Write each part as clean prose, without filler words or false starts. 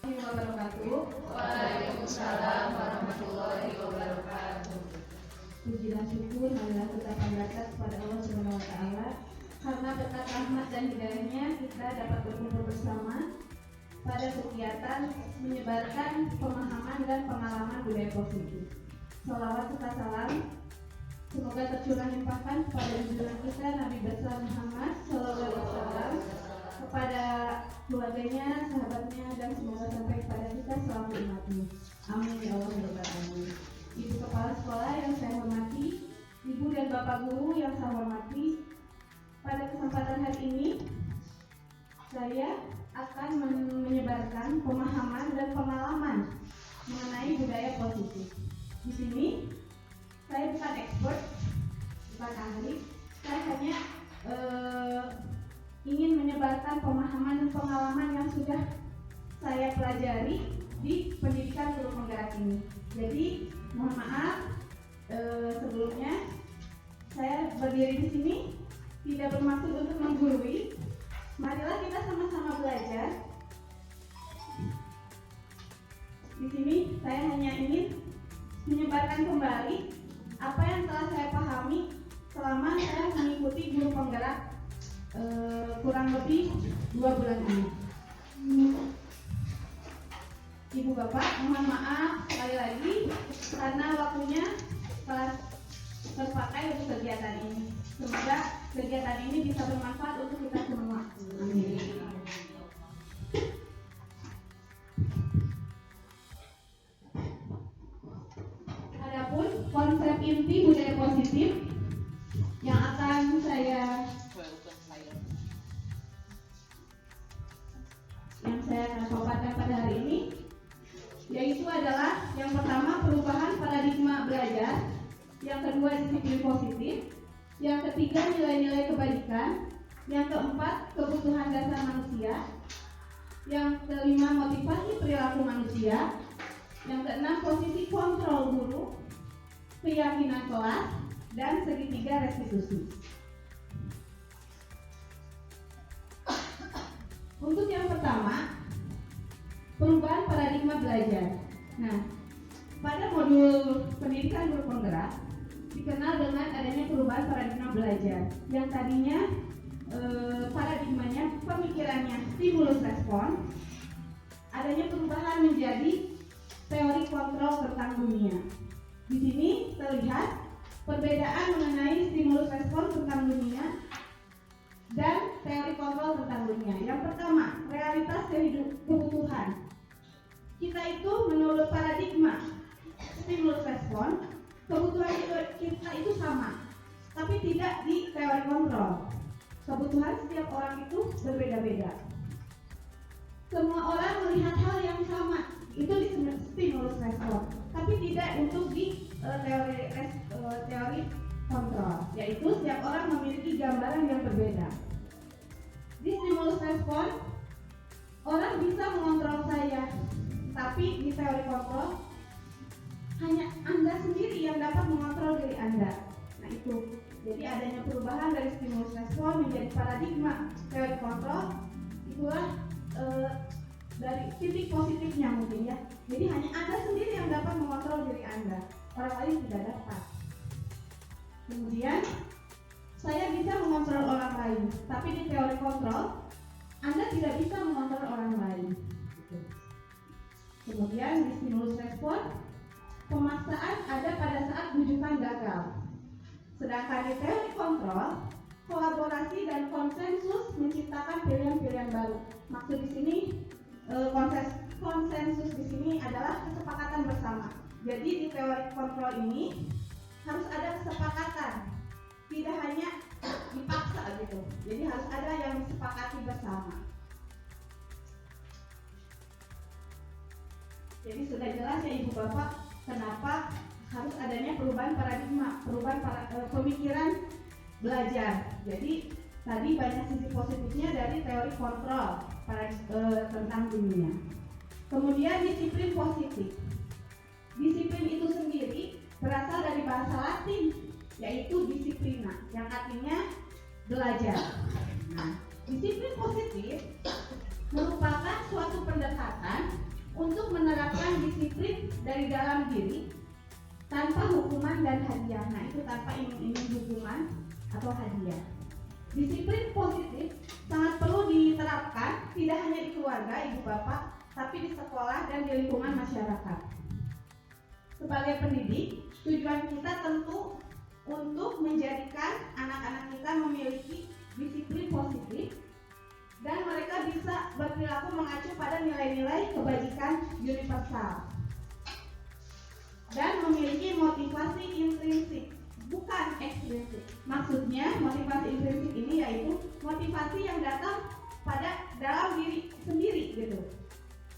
wabarakatuh. Waalaikumsalam warahmatullahi wabarakatuh. Puji dan syukur marilah kita panjatkan kepada Allah Subhanahu wa taala karena berkat rahmat dan hidayahnya kita dapat berkumpul bersama pada kegiatan menyebarkan pemahaman dan pengalaman budaya positif. Salawat serta salam semoga tercurah limpahkan kepada junjungan kita Nabi besar Muhammad Sallallahu Alaihi Wasallam, kepada keluarganya, sahabatnya, dan semoga sampai kepada kita selalu umatnya. Amin ya Allah ya Rabbal alamin. Ibu Kepala Sekolah yang saya hormati, Ibu dan Bapak Guru yang saya hormati, pada kesempatan hari ini saya akan menyebarkan pemahaman dan pengalaman mengenai budaya positif. Di sini saya bukan expert, bukan ahli, saya hanya ingin menyebarkan pemahaman dan pengalaman yang sudah saya pelajari di pendidikan guru penggerak ini. Jadi mohon maaf sebelumnya saya berdiri di sini tidak bermaksud untuk menggurui. Marilah kita sama-sama belajar. Di sini saya hanya ingin menyebarkan kembali apa yang telah saya pahami selama saya mengikuti guru penggerak kurang lebih 2 bulan ini. Ibu Bapak, mohon maaf sekali lagi karena waktunya telah terpakai untuk kegiatan ini. Semoga kegiatan ini bisa bermanfaat untuk kita semua. Amin. Adapun konsep inti budaya positif yang akan saya paparkan pada hari ini, yaitu adalah yang pertama perubahan paradigma belajar, yang kedua disiplin positif, yang ketiga nilai-nilai kebaikan, yang keempat kebutuhan dasar manusia, yang kelima motivasi perilaku manusia, yang keenam posisi kontrol guru, keyakinan kelas, dan segitiga restitusi. Untuk yang pertama, perubahan paradigma belajar. Nah, pada modul pendidikan guru penggerak dikenal dengan adanya perubahan paradigma belajar, yang tadinya paradigmanya, pemikirannya stimulus respon, adanya perubahan menjadi teori kontrol tentang dunia. Di sini terlihat perbedaan mengenai stimulus respon tentang dunia dan teori kontrol tentang dunia. Yang pertama, realitas kebutuhan. Kita itu menurut paradigma stimulus respon, kebutuhan kita itu sama, tapi tidak di teori kontrol. Kebutuhan setiap orang itu berbeda-beda. Semua orang melihat hal yang sama, itu di stimulus respon, tapi tidak untuk di teori kontrol, yaitu setiap orang memiliki gambaran yang berbeda. Di stimulus respon, orang bisa mengontrol saya, tapi di teori kontrol hanya Anda sendiri yang dapat mengontrol diri Anda. Nah itu, jadi adanya perubahan dari stimulus respon menjadi paradigma teori kontrol, itulah dari titik positifnya mungkin ya. Jadi hanya Anda sendiri yang dapat mengontrol diri Anda, orang lain tidak dapat. Kemudian saya bisa mengontrol orang lain, tapi di teori kontrol Anda tidak bisa mengontrol orang lain. Kemudian di stimulus respon, pemaksaan ada pada saat rujukan gagal. Sedangkan di teori kontrol, kolaborasi dan konsensus menciptakan pilihan-pilihan baru. Maksud di sini konsensus di sini adalah kesepakatan bersama. Jadi di teori kontrol ini harus ada kesepakatan, tidak hanya dipaksa gitu. Jadi harus ada yang disepakati bersama. Jadi sudah jelas ya Ibu Bapak, kenapa harus adanya perubahan paradigma, perubahan pemikiran belajar. Jadi tadi banyak sisi positifnya dari teori kontrol tentang dunia. Kemudian disiplin positif. Disiplin itu sendiri berasal dari bahasa Latin, yaitu disiplina, yang artinya belajar. Nah, disiplin positif merupakan suatu pendekatan dari dalam diri tanpa hukuman dan hadiah. Nah, itu tanpa iming-iming hukuman atau hadiah. Disiplin positif sangat perlu diterapkan tidak hanya di keluarga, ibu bapak, tapi di sekolah dan di lingkungan masyarakat. Sebagai pendidik, tujuan kita tentu untuk menjadikan anak-anak kita memiliki disiplin positif dan mereka bisa berperilaku mengacu pada nilai-nilai kebajikan universal dan memiliki motivasi intrinsik, bukan ekstrinsik. Maksudnya motivasi intrinsik ini yaitu motivasi yang datang pada dalam diri sendiri gitu.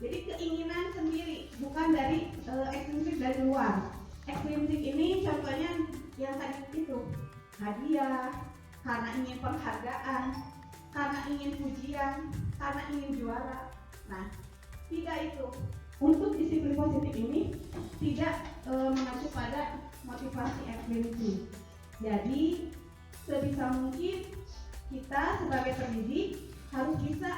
Jadi keinginan sendiri, bukan dari ekstrinsik dari luar. Ekstrinsik ini contohnya yang tadi itu, hadiah, karena ingin penghargaan, karena ingin pujian, karena ingin juara. Nah, tidak itu. Untuk disiplin positif ini tidak mengacu pada motivasi ekstrinsik. Jadi sebisa mungkin kita sebagai pendidik harus bisa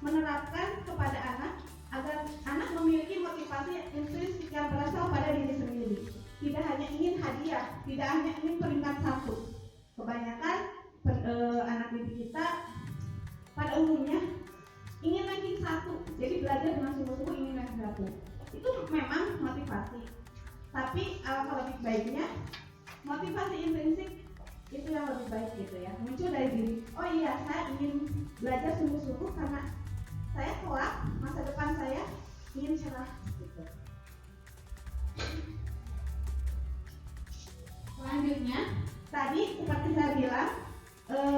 menerapkan kepada anak agar anak memiliki motivasi intrinsik yang berasal pada diri sendiri. Tidak hanya ingin hadiah, tidak hanya ingin peringkat 1. Kebanyakan anak didik kita pada umumnya ingin ranking 1, jadi belajar dengan sungguh-sungguh ingin ranking 1. Itu memang motivasi, tapi alangkah lebih baiknya motivasi intrinsik itu yang lebih baik gitu ya, muncul dari diri. Oh iya, saya ingin belajar sungguh-sungguh karena saya kelak masa depan saya ingin cerah gitu. Selanjutnya, tadi seperti saya bilang,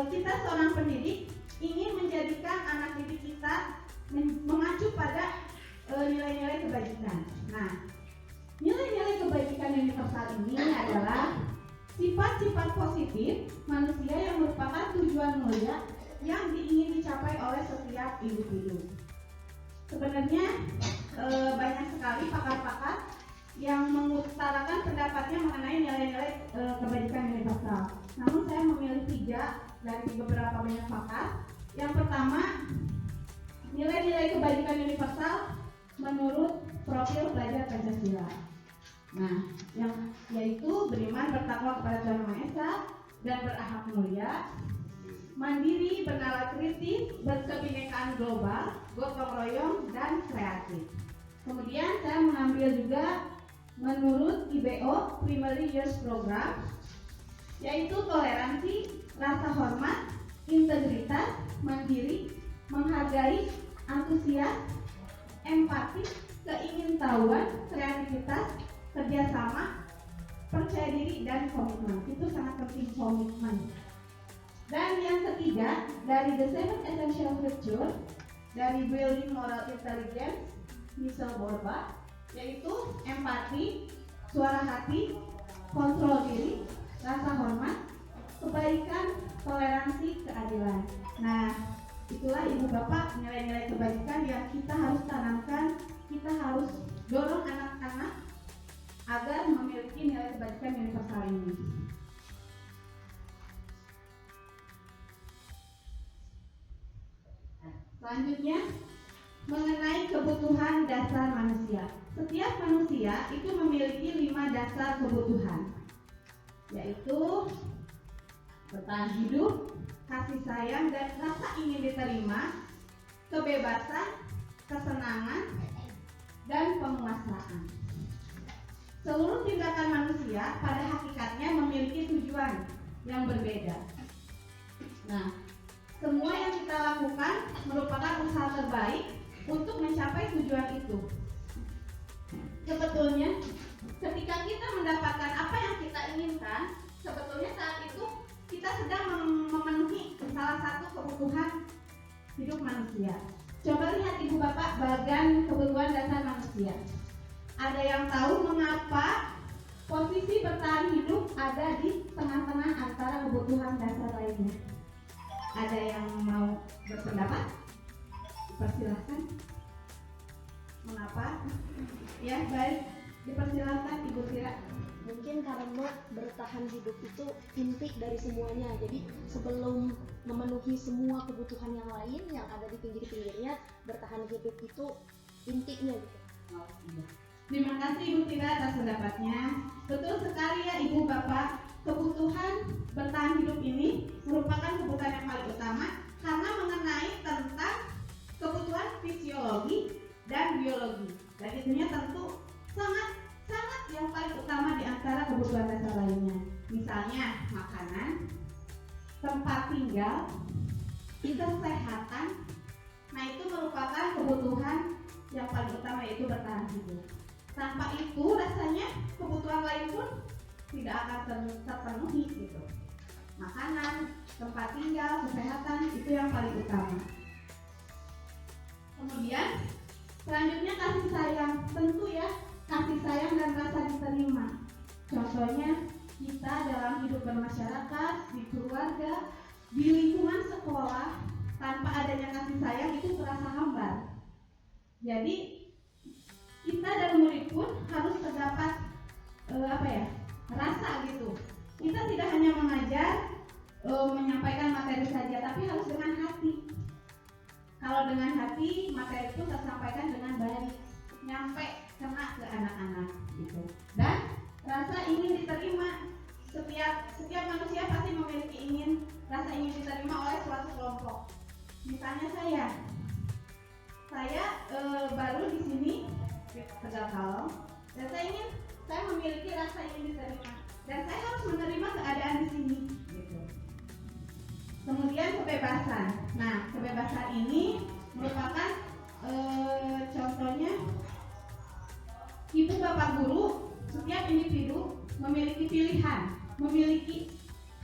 kita seorang pendidik ingin menjadikan anak didik kita mengacu pada nilai-nilai kebajikan. Nah, nilai-nilai kebajikan universal ini adalah sifat-sifat positif manusia yang merupakan tujuan mulia yang ingin dicapai oleh setiap individu. Sebenarnya banyak sekali pakar-pakar yang mengutarakan pendapatnya mengenai nilai-nilai kebajikan universal. Namun saya memilih 3 dari beberapa banyak pakar. Yang pertama, nilai-nilai kebajikan universal menurut profil pelajar Pancasila. Nah, yang yaitu beriman, bertakwa kepada Tuhan Yang Maha Esa dan berakhlak mulia, mandiri, bernalar kritis, berkebinekaan global, gotong royong dan kreatif. Kemudian saya mengambil juga menurut IBO Primary Years Program, yaitu toleransi, rasa hormat, integritas, mandiri, menghargai, antusias, empati, keingintahuan, kreativitas, kerjasama, percaya diri, dan komitmen. Itu sangat penting, komitmen. Dan yang ketiga, dari The Seven Essential Virtues dari Building Moral Intelligence, Michelle Borba, yaitu empati, suara hati, kontrol diri, rasa hormat, kebaikan, toleransi, keadilan. Nah, itulah ibu bapak nilai-nilai kebaikan yang kita harus tanamkan, kita harus dorong anak-anak agar memiliki nilai kebaikan universal ini. Selanjutnya, mengenai kebutuhan dasar manusia. Setiap manusia itu memiliki 5 dasar kebutuhan, yaitu bertahan hidup, kasih sayang dan rasa ingin diterima, kebebasan, kesenangan, dan penguasaan. Seluruh tindakan manusia pada hakikatnya memiliki tujuan yang berbeda. Nah, semua yang kita lakukan merupakan usaha terbaik untuk mencapai tujuan itu. Sebetulnya, ketika kita mendapatkan apa yang kita inginkan, sebetulnya saat itu kita sedang memenuhi salah satu kebutuhan hidup manusia. Coba lihat ibu bapak bagan kebutuhan dasar manusia. Ada yang tahu mengapa posisi bertahan hidup ada di tengah-tengah antara kebutuhan dasar lainnya? Ada yang mau berpendapat? Persilahkan. Mengapa? Ya, baik. Dipersilahkan Ibu Tira. Mungkin karena bertahan hidup itu inti dari semuanya. Jadi sebelum memenuhi semua kebutuhan yang lain yang ada di pinggir-pinggirnya, bertahan hidup itu intinya gitu. Oh, iya. Terima kasih Ibu Tira atas pendapatnya. Betul sekali ya Ibu Bapak, kebutuhan bertahan hidup ini merupakan kebutuhan yang paling utama karena mengenai tentang kebutuhan fisiologi dan biologi. Dan itunya tentu sangat yang paling utama di antara kebutuhan dasar lainnya. Misalnya makanan, tempat tinggal, kesehatan. Nah, itu merupakan kebutuhan yang paling utama, yaitu bertahan hidup. Tanpa itu rasanya kebutuhan lain pun tidak akan terpenuhi gitu. Makanan, tempat tinggal, kesehatan itu yang paling utama. Kemudian selanjutnya kasih sayang, tentu ya kasih sayang dan rasa diterima. Contohnya kita dalam hidup bermasyarakat, di keluarga, di lingkungan sekolah, tanpa adanya kasih sayang itu terasa hambar. Jadi kita dan murid pun harus terdapat rasa gitu. Kita tidak hanya mengajar, menyampaikan materi saja, tapi harus dengan hati. Kalau dengan hati, materi itu tersampaikan dengan baik, nyampe kena ke anak-anak gitu. Dan rasa ingin diterima, setiap manusia pasti memiliki rasa ingin diterima oleh suatu kelompok. Misalnya saya baru di sini Tegal Kalong, dan saya memiliki rasa ingin diterima dan saya harus menerima keadaan di sini gitu. Kemudian kebebasan. Nah, kebebasan ini merupakan contohnya ibu bapak guru, setiap individu memiliki pilihan, memiliki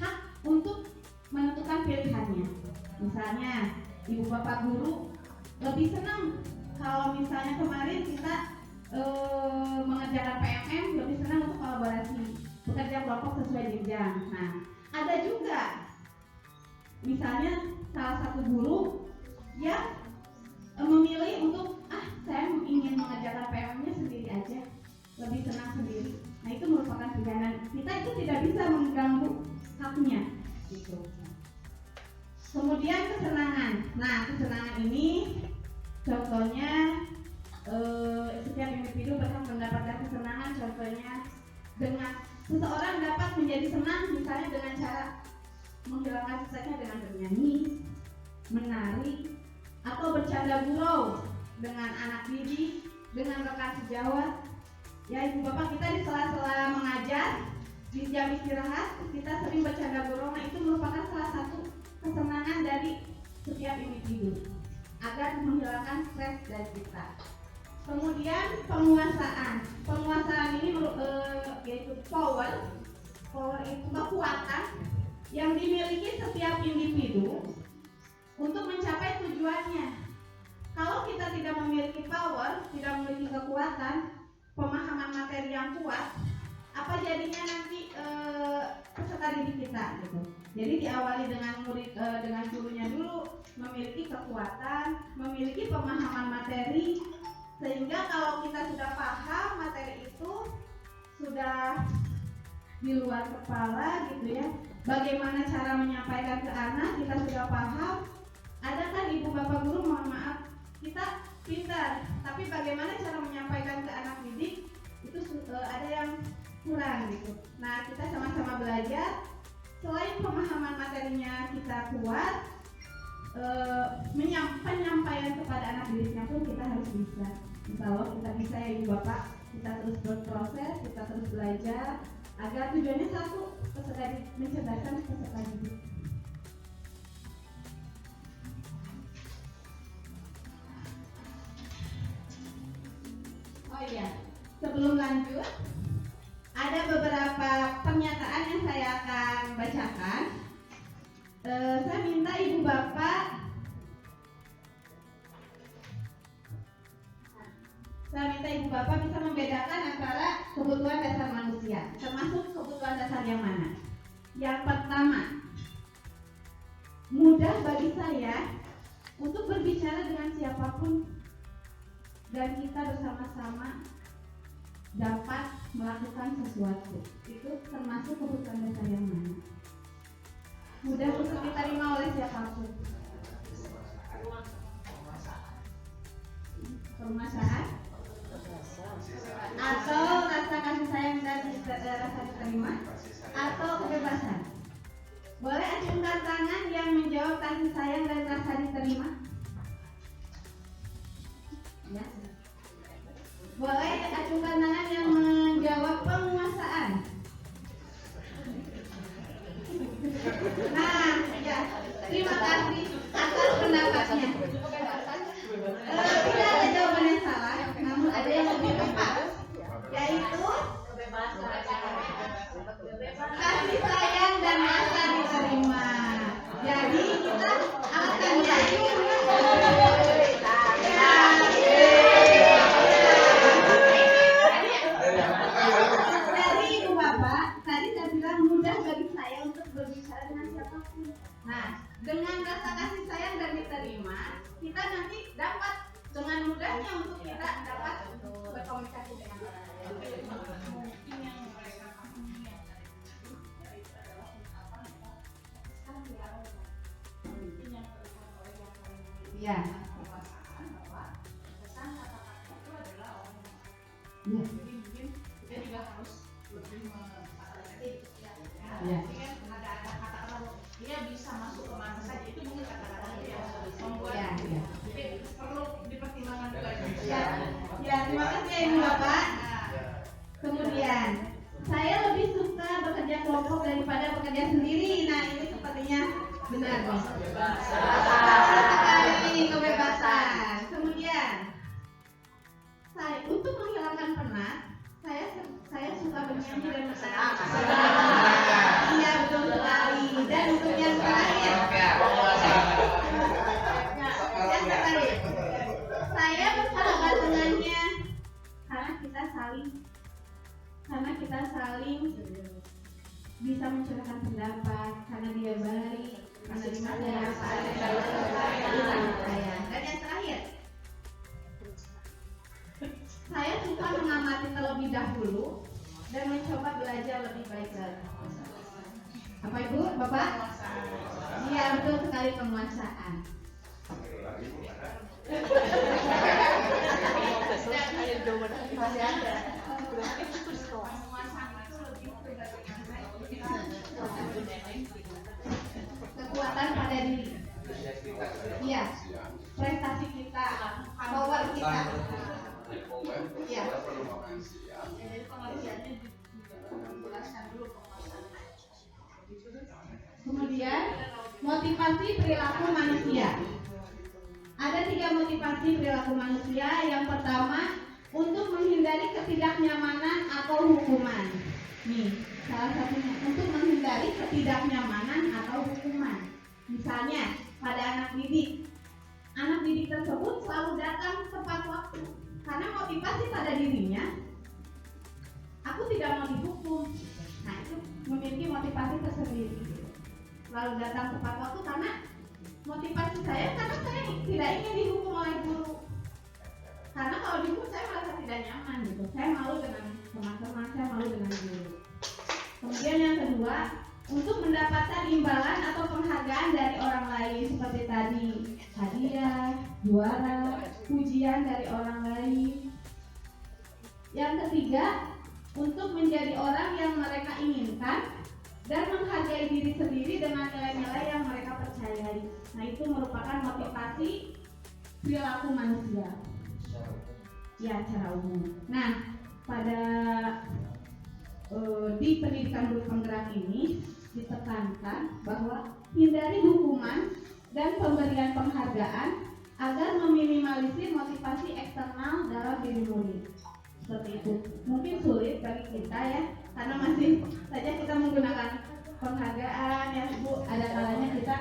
hak untuk menentukan pilihannya. Misalnya ibu bapak guru lebih senang kalau misalnya kemarin kita mengerjakan PMM, lebih senang untuk kolaborasi, bekerja kelompok sesuai jenjang. Nah, ada juga misalnya salah satu guru yang memilih untuk saya ingin mengerjakan PMM-nya sendiri aja, lebih senang sendiri. Nah, itu merupakan pilihan kita, itu tidak bisa mengganggu haknya gitu. Kemudian kesenangan. Nah, kesenangan ini contohnya setiap individu berhak mendapatkan kesenangan. Contohnya dengan seseorang dapat menjadi senang misalnya dengan cara menghilangkan stresnya dengan bernyanyi, menari, atau bercanda gurau dengan anak didik, dengan rekan sejawat. Ya ibu bapak, kita di sela-sela mengajar, di jam istirahat kita sering bercanda gurau. Nah, itu merupakan salah satu kesenangan dari setiap individu agar menghilangkan stres dari kita. Kemudian penguasaan. Penguasaan ini yaitu power itu kekuatan yang dimiliki setiap individu untuk mencapai tujuannya. Kalau kita tidak memiliki power, tidak memiliki kekuatan, pemahaman materi yang kuat, apa jadinya nanti peserta didik kita gitu. Jadi diawali dengan murid dengan gurunya dulu memiliki kekuatan, memiliki pemahaman materi, sehingga kalau kita sudah paham materi itu, sudah di luar kepala gitu ya, bagaimana cara menyampaikan ke anak kita sudah paham. Ada kan ibu bapak guru, mohon maaf, kita pintar, tapi bagaimana cara menyampaikan ke anak didik itu ada yang kurang gitu. Nah, kita sama-sama belajar. Selain pemahaman materinya kita kuat, penyampaian kepada anak didiknya pun kita harus bisa. Insya Allah kita bisa ya ibu bapak. Kita terus berproses, kita terus belajar agar tujuannya satu, mencerdaskan peserta didik. Oh iya, sebelum lanjut, ada beberapa pernyataan yang saya akan bacakan. Saya minta ibu bapak bisa membedakan antara kebutuhan dasar manusia, termasuk kebutuhan dasar yang mana. Yang pertama, mudah bagi saya untuk berbicara dengan siapapun dan kita bersama-sama dapat melakukan sesuatu. Itu termasuk kebutuhan dasar yang mana? Mudah untuk diterima oleh siapapun. Permasalahan atau rasa kasih sayang dan rasa diterima, atau kebebasan. Boleh acungkan tangan yang menjawab kasih sayang dan rasa diterima. Ya. Boleh acungkan tangan yang menjawab penguasaan. Nah, ya, terima kasih atas pendapatnya. Tidak ada jawaban yang salah, namun ada yang lebih tepat, yaitu kasih sayang dan rasa diterima. Jadi kita akan Jadi Ibu Bapak, tadi saya bilang mudah bagi saya untuk berbicara dengan siapapun. Nah, dengan rasa kasih sayang dan diterima, kita nanti dapat dengan mudahnya untuk kita dapat berkomunikasi dengan orang lain. Mungkin yang mereka pahami ya. Ya. Jadi mungkin kita juga harus lebih ya. Ada kata-kata dia bisa masuk ke mana saja, itu mungkin kata-kata yang membuat ya. Jadi perlu dipertimbangkan juga. Ya, terima kasih ya Ibu Bapak. Kemudian saya lebih suka bekerja kelompok daripada bekerja sendiri. Nah, ini sepertinya benar nih. Sekali kebebasan. Kemudian saya untuk menghilangkan penat, saya suka bernyanyi dan bersenang. Iya, betul sekali. Dan untuk yang terakhir, saya bersahabat dengannya karena kita saling bisa mencurahkan pendapat, karena dia baik, karena dia saya. Dan yang terakhir, saya suka mengamati terlebih dahulu dan mencoba belajar lebih baik lagi. Apa Ibu, Bapak? Iya, betul sekali, penguasaan. Kekuatan pada diri. Iya. Prestasi kita, power kita. Iya. Jadi pengertiannya dijelaskan dulu penguasaan. Kemudian motivasi perilaku manusia. Ada 3 motivasi perilaku manusia. Yang pertama, untuk menghindari ketidaknyamanan atau hukuman. Nih, salah satunya untuk menghindari ketidaknyamanan atau hukuman. Misalnya pada anak didik tersebut selalu datang tepat waktu karena motivasi pada dirinya, aku tidak mau dihukum. Nah, itu memiliki motivasi tersendiri. Lalu datang tepat waktu karena motivasi saya karena saya tidak ingin dihukum oleh guru. Karena kalau dihukum saya merasa tidak nyaman gitu. Saya malu dengan teman-teman, saya malu dengan guru. Kemudian yang kedua, untuk mendapatkan imbalan atau penghargaan dari orang lain seperti tadi, hadiah, juara, pujian dari orang lain. Yang ketiga, untuk menjadi orang yang mereka inginkan dan menghargai diri sendiri dengan nilai-nilai yang mereka percayai. Nah, itu merupakan motivasi perilaku manusia. Ya, secara umum. Nah, pada di pendidikan guru penggerak ini ditekankan bahwa hindari hukuman dan pemberian penghargaan agar meminimalisir motivasi eksternal dalam diri murid. Seperti itu. Mungkin sulit bagi kita ya, karena masih saja kita menggunakan penghargaan ya Bu. Ada kalanya kita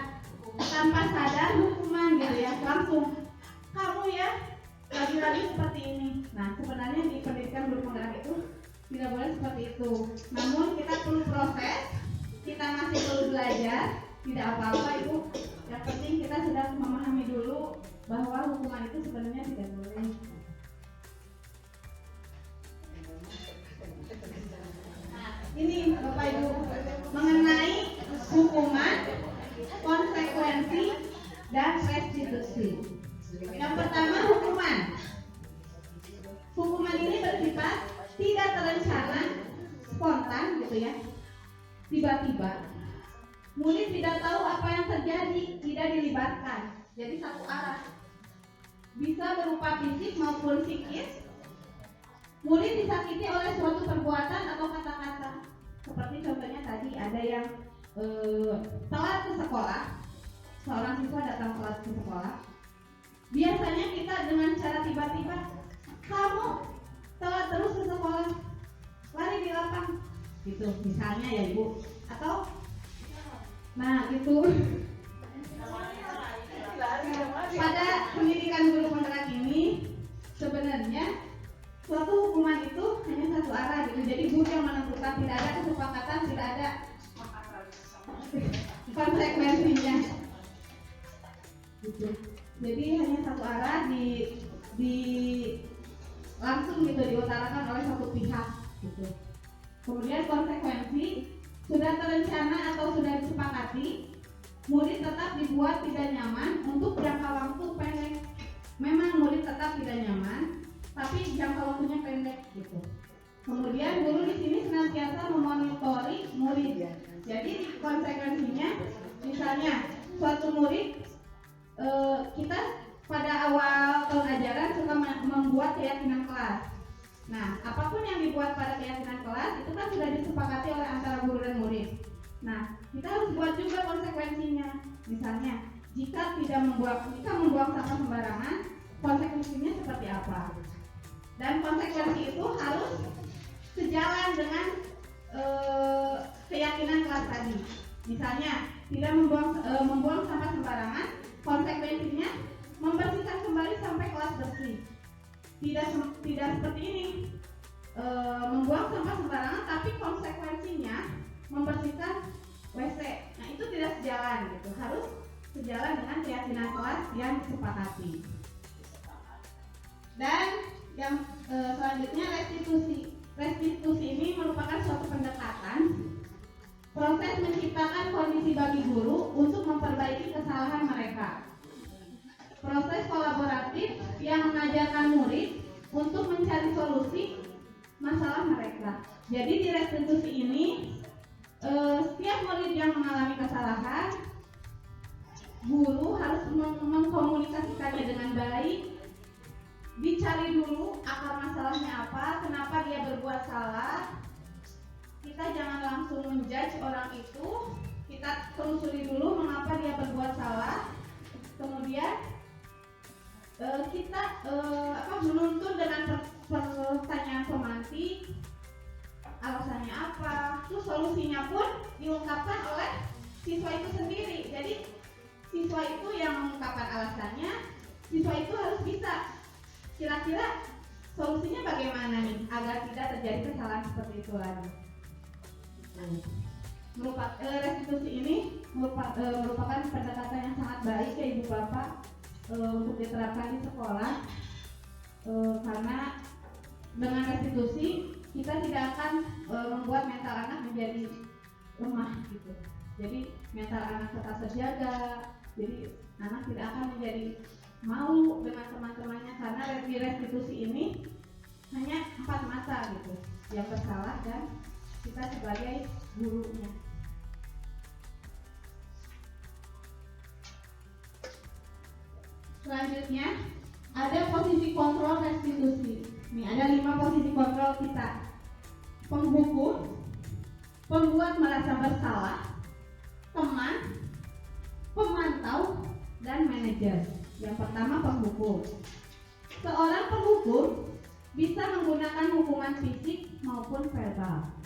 tanpa sadar hukuman gitu ya, langsung kamu ya lagi-lagi seperti ini. Nah, sebenarnya di pendidikan guru penggerak itu tidak boleh seperti itu. Namun kita perlu proses, kita masih perlu belajar. Tidak apa-apa Ibu. Yang penting kita sudah memahami dulu bahwa hukuman itu sebenarnya tidak boleh. Nah, ini Bapak Ibu mengenai hukuman, konsekuensi, dan restitusi. Yang pertama hukuman. Hukuman ini bersifat gitu ya. Tiba-tiba murid tidak tahu apa yang terjadi, tidak dilibatkan. Jadi satu arah. Bisa berupa fisik maupun psikis. Murid disakiti oleh suatu perbuatan atau kata-kata. Seperti contohnya tadi ada yang telat ke sekolah. Seorang siswa datang telat ke sekolah. Biasanya kita dengan cara tiba-tiba, kamu telat terus ke sekolah, lari di lapang, gitu misalnya ya ibu. Atau, nah gitu. Pada pendidikan guru kontrak ini sebenarnya suatu hukuman itu hanya satu arah gitu. Jadi guru yang menentukan, tidak ada kesepakatan, tidak ada konsekuensinya. Gitu. Jadi hanya satu arah di langsung gitu diutarakan oleh satu pihak gitu. Kemudian konsekuensi sudah terencana atau sudah disepakati, murid tetap dibuat tidak nyaman untuk jangka waktu pendek. Memang murid tetap tidak nyaman, tapi jangka waktunya pendek gitu. Kemudian guru di sini senantiasa memonitori murid. Jadi konsekuensinya, misalnya suatu murid kita pada awal tahun ajaran suka membuat keyakinan kelas. Nah, apapun yang dibuat pada keyakinan kelas itu kan sudah disepakati oleh antara guru dan murid. Nah, kita harus buat juga konsekuensinya. Misalnya, jika membuang sampah sembarangan, konsekuensinya seperti apa? Dan konsekuensi itu harus sejalan dengan keyakinan kelas tadi. Misalnya, tidak membuang sampah sembarangan, konsekuensinya membersihkan kembali sampai kelas bersih. Tidak seperti ini, membuang sampah sembarangan, tapi konsekuensinya membersihkan WC. Nah, itu tidak sejalan gitu. Harus sejalan dengan keyakinan kelas yang disepakati. Dan yang selanjutnya restitusi. Restitusi ini merupakan suatu pendekatan proses menciptakan kondisi bagi guru untuk memperbaiki kesalahan mereka. Proses kolaboratif yang mengajarkan murid untuk mencari solusi masalah mereka. Jadi di restitusi ini setiap murid yang mengalami kesalahan, guru harus mengkomunikasikannya dengan baik. Dicari dulu akar masalahnya apa, kenapa dia berbuat salah. Kita jangan langsung menjudge orang itu. Kita telusuri dulu mengapa dia berbuat salah. Kemudian kita menuntun dengan pertanyaan pemantik, alasannya apa, terus solusinya pun diungkapkan oleh siswa itu sendiri. Jadi siswa itu yang mengungkapkan alasannya, siswa itu harus bisa kira-kira solusinya bagaimana nih agar tidak terjadi kesalahan seperti itu lagi. Restitusi ini merupakan pendekatan yang sangat baik ya ibu bapak untuk diterapkan di sekolah, karena dengan restitusi kita tidak akan membuat mental anak menjadi lemah gitu. Jadi mental anak tetap terjaga. Jadi anak tidak akan menjadi malu dengan teman-temannya, karena di restitusi ini hanya 4 mata gitu yang bersalah dan kita sebagai gurunya. Selanjutnya ada posisi kontrol restitusi. Ini ada 5 posisi kontrol kita: penghukum, pembuat merasa bersalah, teman, pemantau, dan manajer. Yang pertama penghukum. Seorang penghukum bisa menggunakan hukuman fisik maupun verbal.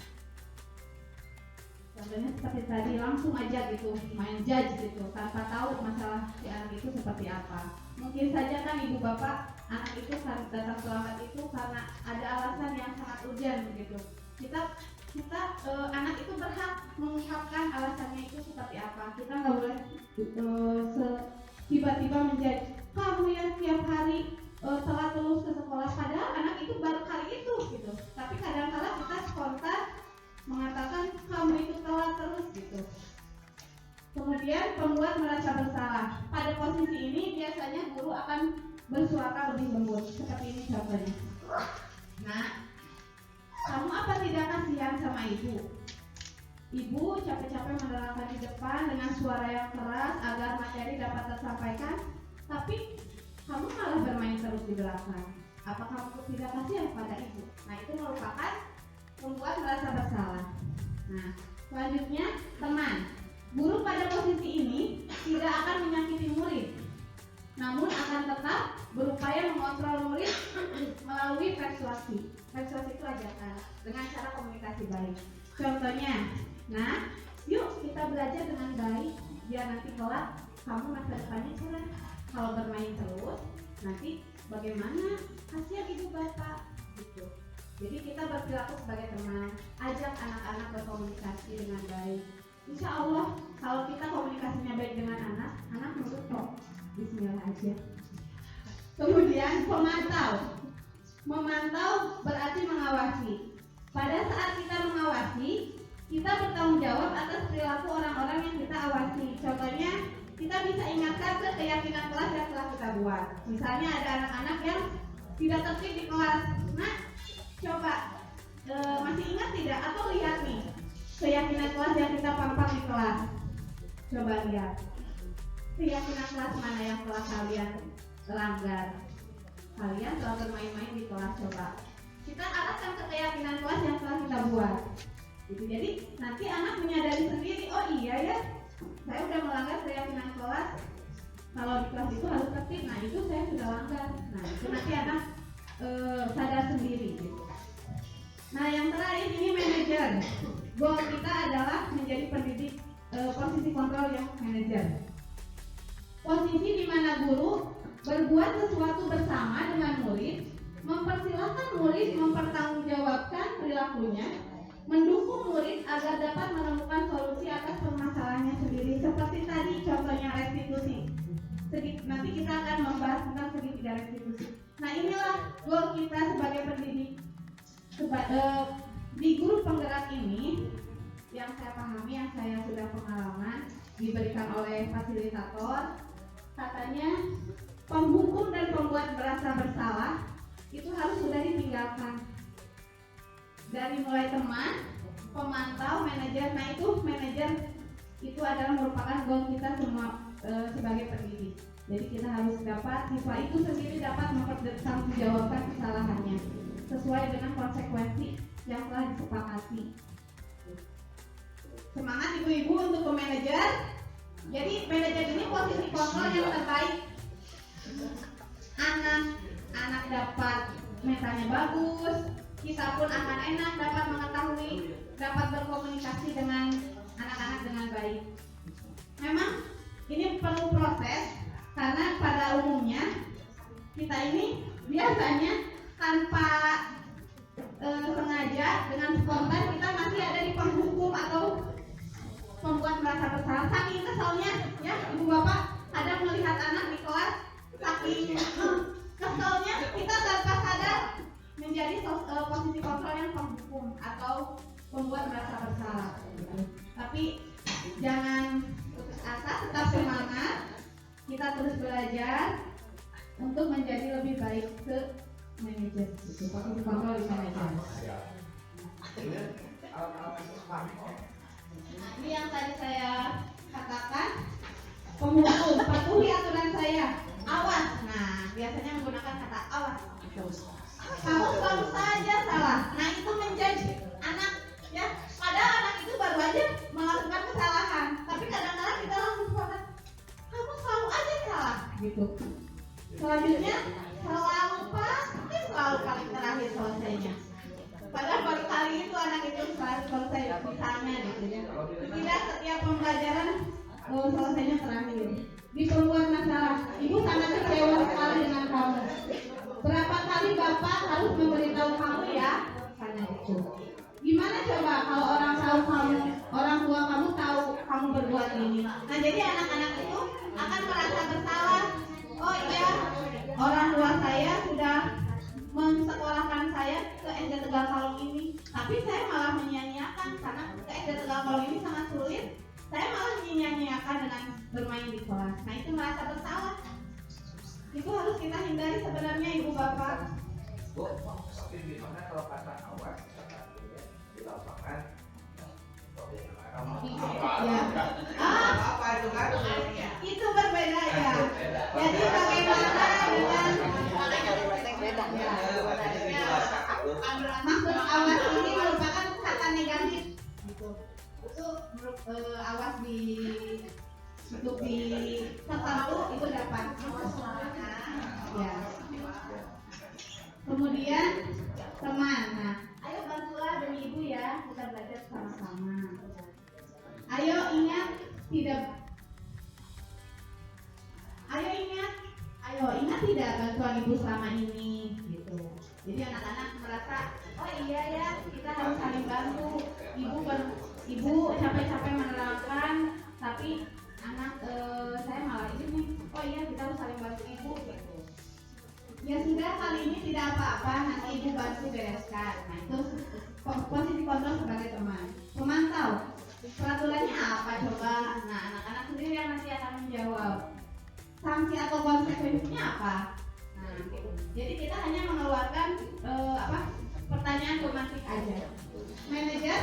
Contohnya seperti tadi, langsung aja gitu main judge gitu tanpa tahu masalah si anak itu seperti apa. Mungkin saja kan ibu bapak anak itu datang terlambat itu karena ada alasan yang sangat urgent gitu. Kita anak itu berhak mengungkapkan alasannya itu seperti apa. Kita nggak boleh tiba-tiba menjadi kamu yang tiap hari telat lulus ke sekolah, padahal anak itu baru kali itu gitu. Tapi kadang-kadang kita spontan mengatakan kamu itu telat terus gitu. Kemudian pembuat merasa bersalah. Pada posisi ini biasanya guru akan bersuara lebih lembut seperti ini contohnya. Nah, kamu apa tidak kasihan sama ibu? Ibu capek-capek menerangkan di depan dengan suara yang keras agar materi dapat tersampaikan, tapi kamu malah bermain terus di belakang. Apa kamu tidak kasihan pada ibu? Nah, itu merupakan membuat merasa bersalah. Nah, selanjutnya teman. Guru pada posisi ini tidak akan menyakiti murid, namun akan tetap berupaya mengontrol murid melalui persuasi. Persuasi itu ajakan dengan cara komunikasi baik. Contohnya, nah, yuk kita belajar dengan baik biar nanti kelak kamu masa depannya cerah. Kalau bermain terus, nanti bagaimana? Kasihan ibu bapak, gitu. Jadi kita berperilaku sebagai teman, ajak anak-anak berkomunikasi dengan baik. Insya Allah kalau kita komunikasinya baik dengan anak, anak nurut kok. Bismillah aja. Kemudian pemantau. Memantau berarti mengawasi. Pada saat kita mengawasi, kita bertanggung jawab atas perilaku orang-orang yang kita awasi. Contohnya, kita bisa ingatkan ke keyakinan kelas yang telah kita buat. Misalnya ada anak-anak yang tidak tertib di kelas. Nah, coba masih ingat tidak? Atau lihat nih keyakinan kelas yang kita pampang di kelas. Coba lihat keyakinan kelas mana yang telah kalian langgar. Kalian telah bermain-main di kelas. Coba kita arahkan ke keyakinan kelas yang telah kita buat. Gitu. Jadi nanti anak menyadari sendiri, oh iya ya, saya udah melanggar keyakinan kelas. Kalau di kelas itu harus tertib, nah itu saya sudah langgar. Nah itu nanti anak sadar sendiri. Gitu. Nah yang terakhir ini manajer. Goal kita adalah menjadi pendidik posisi kontrol yang manajer. Posisi di mana guru berbuat sesuatu bersama dengan murid, mempersilahkan murid mempertanggungjawabkan perilakunya, mendukung murid agar dapat menemukan solusi atas permasalahannya sendiri. Seperti tadi contohnya restitusi. Nanti kita akan membahas tentang segitiga restitusi. Nah inilah goal kita sebagai pendidik. Di guru penggerak ini yang saya pahami, yang saya sudah pengalaman diberikan oleh fasilitator, katanya penghukum dan pembuat merasa bersalah itu harus sudah ditinggalkan. Dari mulai teman, pemantau, manajer. Nah itu manajer itu adalah merupakan goal kita semua sebagai pendidik. Jadi kita harus dapat siswa itu sendiri dapat mempertanggungjawabkan kesalahannya sesuai dengan konsekuensi yang telah disepakati. Semangat ibu-ibu untuk ke manajer. Jadi manajer ini posisi kontrol yang terbaik. Anak dapat mentalnya bagus, kita pun akan enak dapat mengetahui, dapat berkomunikasi dengan anak-anak dengan baik. Memang ini perlu proses karena pada umumnya kita ini biasanya tanpa sengaja dengan spontan kita masih ada di penghukum atau membuat merasa bersalah. Saking kesalnya ya ibu bapak kadang melihat anak di kelas, saking kesalnya kita tanpa sadar menjadi posisi kontrol yang penghukum atau membuat merasa bersalah. Tapi jangan putus asa, tetap semangat. Kita terus belajar untuk menjadi lebih baik ke manajer. Posisi kontrol di manajer. Ini yang tadi saya katakan, penghukum, patuhi aturan saya, awas. Nah, biasanya menggunakan kata awas. Kamu selalu saja salah. Nah, itu menjadi anak, ya. Padahal anak itu baru aja melakukan kesalahan, tapi kadang-kadang kita langsung protes, kamu selalu aja salah, gitu. Selanjutnya, selalu paling terakhir selesainya. Padahal baru kali itu anak itu selesai misalnya gitu ya. Tidak setiap pembelajaran selesainya terakhir. Di pembuat masalah, ibu sangat kecewa sekali dengan kamu. Berapa kali bapak harus memberitahu kamu ya? Karena itu. Gimana coba kalau orang tua kamu tahu kamu berbuat ini? Nah jadi anak-anak itu akan merasa bersalah. Oh iya, orang tua saya sudah mensekolahkan saya ke SD Tegal Kalong ini, tapi saya malah menyia-nyiakan karena ke SD Tegal Kalong ini sangat sulit. Saya malah menyia-nyiakan dengan bermain di kelas. Nah itu merasa bersalah. Itu harus kita hindari sebenarnya ibu bapak. Bu, tapi gimana kalau kata awas di lapangan? Itu awas di untuk di tertentu itu dapat. Ya. Kemudian teman. Nah, ayo bantulah demi ibu ya, kita belajar sama-sama. Ayo ingat tidak. Ayo ingat tidak bantuan ibu selama ini, gitu. Jadi anak-anak merasa, oh iya ya, kita harus saling bantu. Ibu capek-capek menerangkan, tapi anak saya malah ini nih, oh iya kita harus saling bantu ibu, gitu. Ya sudah, kali ini tidak apa-apa, nanti ibu bantu bereskan. Nah itu posisi kontrol sebagai teman. Pemantau, peraturannya apa coba? Nah anak-anak sendiri yang nanti akan menjawab. Sanksi atau konsekuensinya apa? Nah, gitu. Jadi kita hanya mengeluarkan pertanyaan romantik aja. Manajer,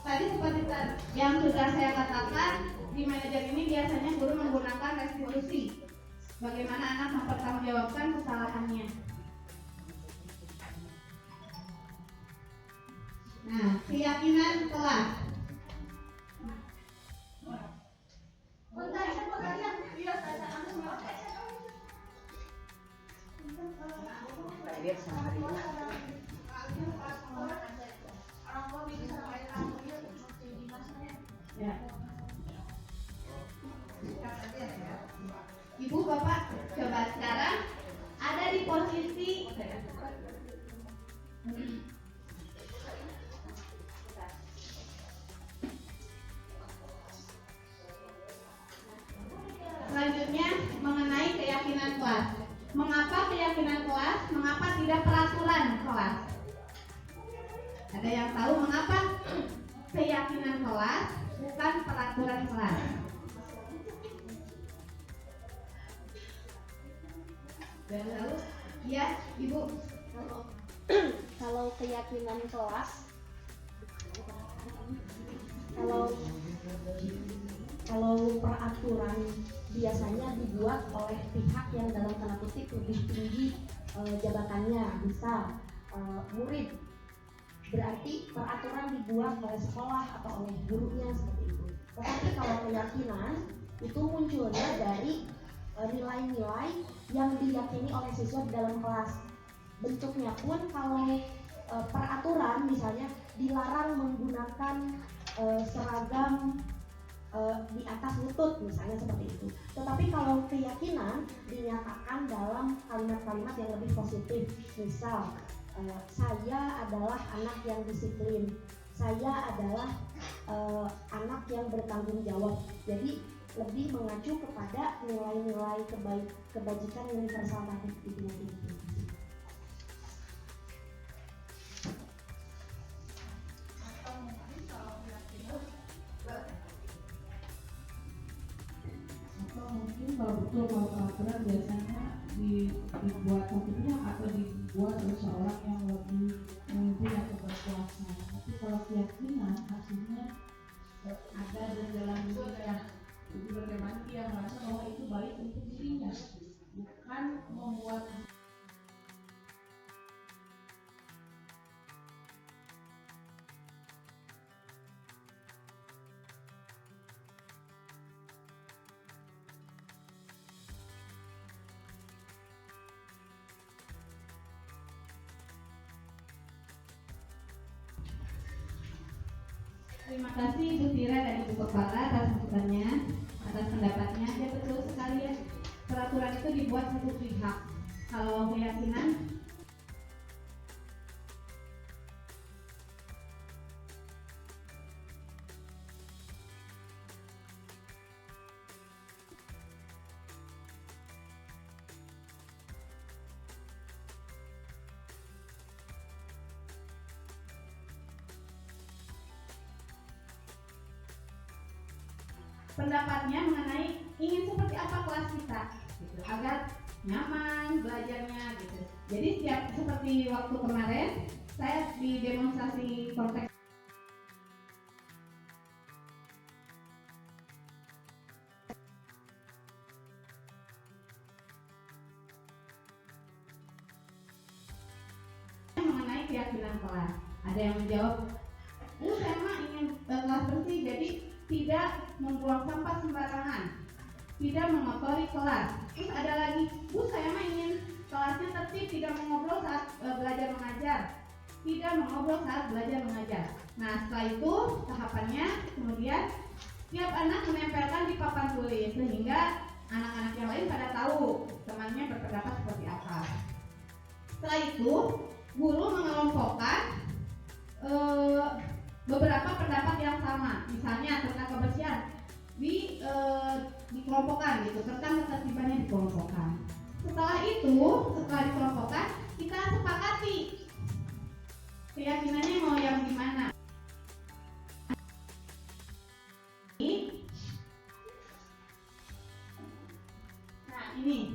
tadi seperti yang sudah saya katakan, di manajer ini biasanya guru menggunakan restitusi. Bagaimana anak mempertanggungjawabkan kesalahannya. Nah, keyakinan kelas. Ya. Ibu bapak coba sekarang ada di posisi selanjutnya mengenai keyakinan kelas. Mengapa keyakinan kelas? Mengapa tidak peraturan kelas? Ada yang tahu mengapa keyakinan kelas bukan peraturan kelas? Dan lalu, ya ibu. Kalau keyakinan kelas, kalau peraturan biasanya dibuat oleh pihak yang dalam tanda kutip lebih tinggi jabatannya, misal murid. Berarti peraturan dibuat oleh sekolah atau oleh gurunya seperti itu. Tetapi kalau keyakinan itu munculnya dari nilai-nilai yang diyakini oleh siswa di dalam kelas. Bentuknya pun kalau peraturan misalnya dilarang menggunakan seragam di atas lutut misalnya seperti itu. Tetapi kalau keyakinan dinyatakan dalam kalimat-kalimat yang lebih positif, misal saya adalah anak yang disiplin, saya adalah anak yang bertanggung jawab. Jadi lebih mengacu kepada nilai-nilai kebajikan universal tadi itu. Atau mungkin kalau betul kalau peraturan biasanya dibuat satu pihak atau dibuat oleh seorang yang lebih memimpin atau berkuasa. Tapi kalau keyakinan artinya ada di dalam dirinya. Jadi bagaimana dia merasa bahwa itu baik untuk dirinya, bukan membuat Terima kasih Ibu Tira dan Ibu Kepala atas masukannya, atas pendapatnya. Ya betul sekali ya, peraturan itu dibuat satu pihak. Kalau keyakinan pendapatnya mengenai ingin seperti apa kelas kita gitu, agar nyaman belajarnya gitu. Jadi setiap seperti waktu kemarin saya di demonstrasi konteks mengenai keyakinan kelas. Ada yang menjawab, saya mah ingin kelas tidak membuang sampah sembarangan, tidak mengotori kelas. Terus ada lagi, Bu, saya mah ingin kelasnya tertib, tidak mengobrol saat belajar mengajar, tidak mengobrol saat belajar mengajar. Nah, setelah itu tahapannya kemudian tiap anak menempelkan di papan tulis sehingga anak-anak yang lain pada tahu temannya berpendapat seperti apa. Setelah itu guru mengelompokkan beberapa pendapat yang sama, misalnya tentang kebersihan dikelompokkan gitu, tentang ketertibannya dikelompokkan. Setelah dikelompokkan, kita sepakati keyakinannya mau yang gimana. Nah, ini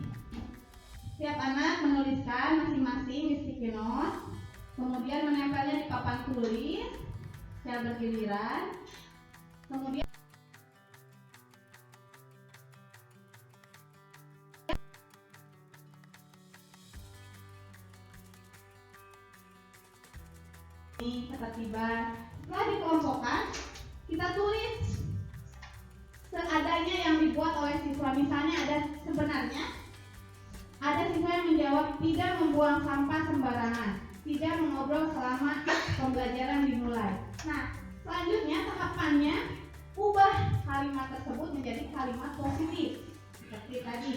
setiap anak menuliskan masing-masing di sticky note, kemudian menempelnya di papan tulis secara bergiliran, kemudian ini ketertiban. Setelah dikelompokkan, kita tulis seadanya yang dibuat oleh siswa. Misalnya ada siswa yang menjawab tidak membuang sampah sembarangan, tidak mengobrol selama pembelajaran dimulai. Nah, selanjutnya tahapannya ubah kalimat tersebut menjadi kalimat positif. Seperti tadi,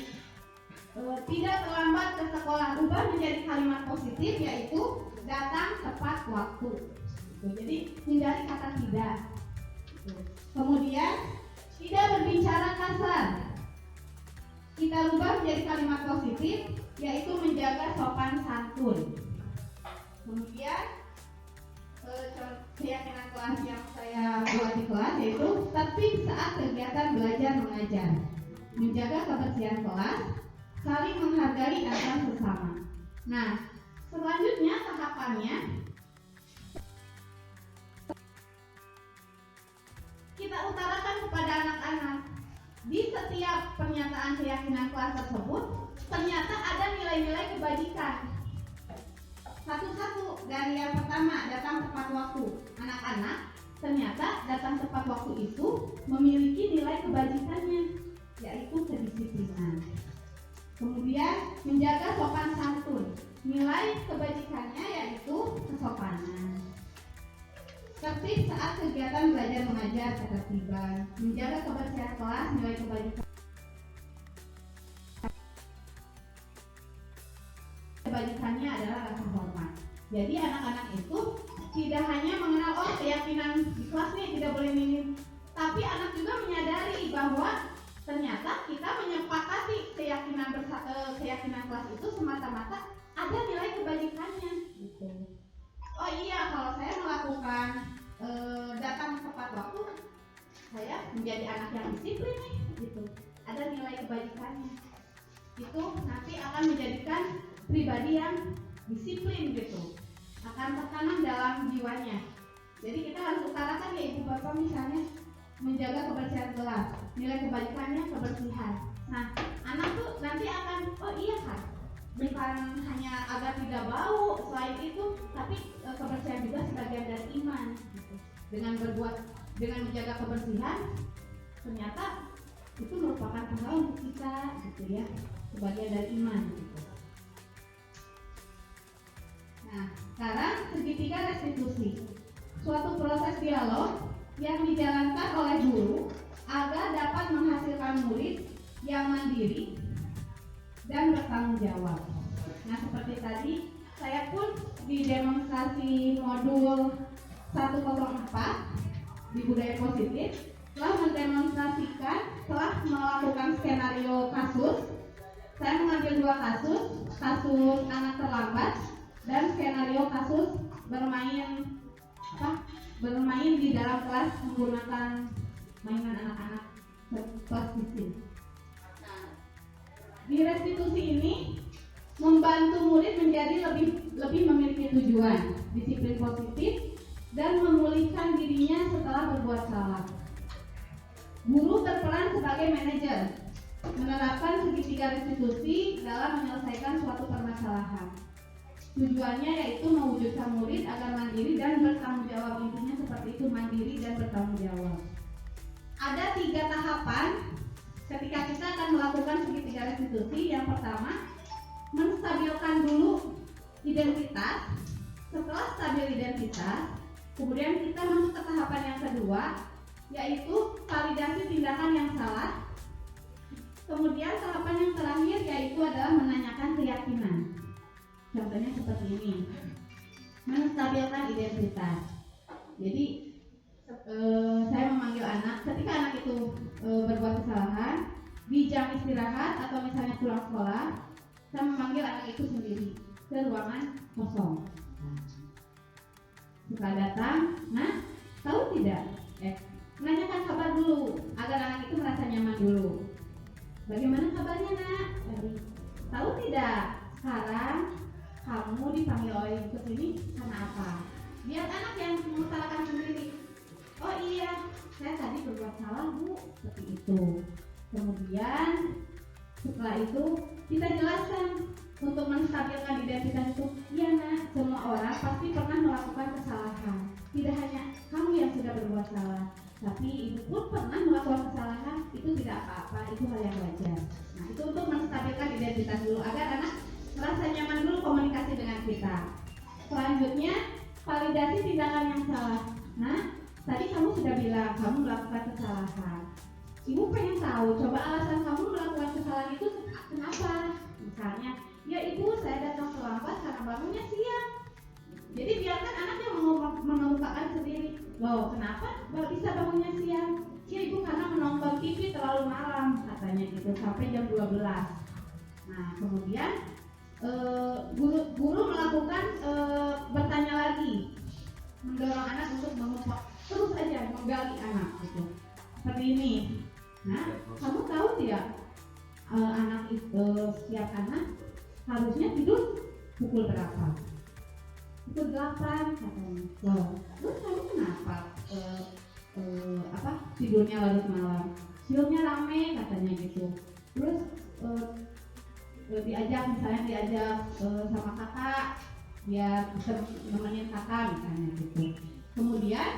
tidak terlambat ke sekolah, ubah menjadi kalimat positif, yaitu datang tepat waktu. Jadi hindari kata tidak. Kemudian tidak berbicara kasar, kita ubah menjadi kalimat positif, yaitu menjaga sopan santun. Kemudian keyakinan kelas yang saya buat di kelas yaitu tertib saat kegiatan belajar mengajar, menjaga kebersihan kelas, saling menghargai antar sesama. Nah, selanjutnya tahapannya kita utarakan kepada anak-anak di setiap pernyataan keyakinan kelas tersebut ternyata ada nilai-nilai kebajikan. Satu-satu, dari yang pertama datang tepat waktu. Anak-anak ternyata datang tepat waktu itu memiliki nilai kebajikannya, yaitu kedisiplinan. Kemudian menjaga sopan santun, nilai kebajikannya yaitu kesopanan. Tertib saat kegiatan belajar mengajar, ketertiban. Menjaga kebersihan kelas, nilai kebajikannya adalah rasa hormat. Jadi anak-anak itu tidak hanya mengenal keyakinan di kelas nih tidak boleh minim, tapi anak juga menyadari bahwa ternyata kita menyepakati keyakinan kelas itu semata-mata ada nilai kebajikannya. Gitu. Oh iya, kalau saya melakukan datang tepat waktu, saya menjadi anak yang disiplin nih, gitu. Ada nilai kebajikannya. Itu nanti akan menjadikan pribadi yang disiplin gitu, akan tertanam dalam jiwanya. Jadi kita harus utarakan ya ibu bapak, misalnya menjaga kebersihan kelas, nilai kebajikannya kebersihan. Nah, anak tuh nanti akan oh iya kan, bukan hanya agar tidak bau, selain itu tapi kebersihan juga sebagian dari iman gitu. Dengan menjaga kebersihan ternyata itu merupakan pahala untuk kita gitu ya, sebagian dari iman gitu. Nah, sekarang segitiga restitusi, suatu proses dialog yang dijalankan oleh guru agar dapat menghasilkan murid yang mandiri dan bertanggung jawab. Nah, seperti tadi saya pun di demonstrasi modul 104 di budaya positif telah mendemonstrasikan, telah melakukan skenario kasus. Saya mengambil 2 kasus anak terlambat dan skenario kasus bermain di dalam kelas menggunakan mainan anak-anak kelas fisik. Nah, di restitusi ini membantu murid menjadi lebih memiliki tujuan, disiplin positif, dan memulihkan dirinya setelah berbuat salah. Guru berperan sebagai manajer, menerapkan segitiga restitusi dalam menyelesaikan suatu permasalahan. Tujuannya yaitu mewujudkan murid agar mandiri dan bertanggung jawab. Intinya seperti itu, mandiri dan bertanggung jawab. 3 tahapan ketika kita akan melakukan segitiga restitusi. Yang pertama, menstabilkan dulu identitas. Setelah stabil identitas, kemudian kita masuk ke tahapan yang kedua, yaitu validasi tindakan yang salah. Kemudian tahapan yang terakhir yaitu adalah menanyakan keyakinan. Contohnya seperti ini, menstabilkan identitas. Jadi saya memanggil anak ketika anak itu berbuat kesalahan di jam istirahat atau misalnya pulang sekolah, saya memanggil anak itu sendiri ke ruangan kosong. Setelah datang, nah, tahu tidak? Menanyakan kabar dulu agar anak itu merasa nyaman dulu. Bagaimana kabarnya, nak? Tahu tidak? Sekarang kamu dipanggil oleh ibu ke sini karena apa? Biar anak yang mengutarakan sendiri. Oh iya, saya tadi berbuat salah, Bu. Seperti itu. Kemudian setelah itu kita jelaskan untuk menstabilkan identitas itu. Iya, nak, semua orang pasti pernah melakukan kesalahan. Tidak hanya kamu yang sudah berbuat salah, tapi ibu pun pernah melakukan kesalahan. Itu tidak apa-apa, itu hal yang wajar. Nah, itu untuk menstabilkan identitas dulu agar anak merasa nyaman dulu komunikasi dengan kita. Selanjutnya, validasi tindakan yang salah. Nah, tadi kamu sudah bilang kamu melakukan kesalahan. Ibu pengen tahu, coba alasan kamu melakukan kesalahan itu kenapa? Misalnya, ya ibu, saya datang terlambat karena bangunnya siang. Jadi biarkan anaknya mengemukakan sendiri. Loh, kenapa bisa bangunnya siang? Ya ibu, karena menonton TV terlalu malam, katanya gitu, sampai jam 12. Nah, kemudian guru melakukan bertanya lagi, mendorong anak untuk mengungkap, terus aja menggali anak gitu. Seperti ini. Nah, kamu tahu tidak, anak itu, setiap anak harusnya tidur pukul berapa? Pukul 8 katanya. Loh, terus kamu kenapa tidurnya larut malam? Siulnya rame katanya gitu. Terus diajak sama kakak biar bisa nemenin kakak misalnya gitu. Kemudian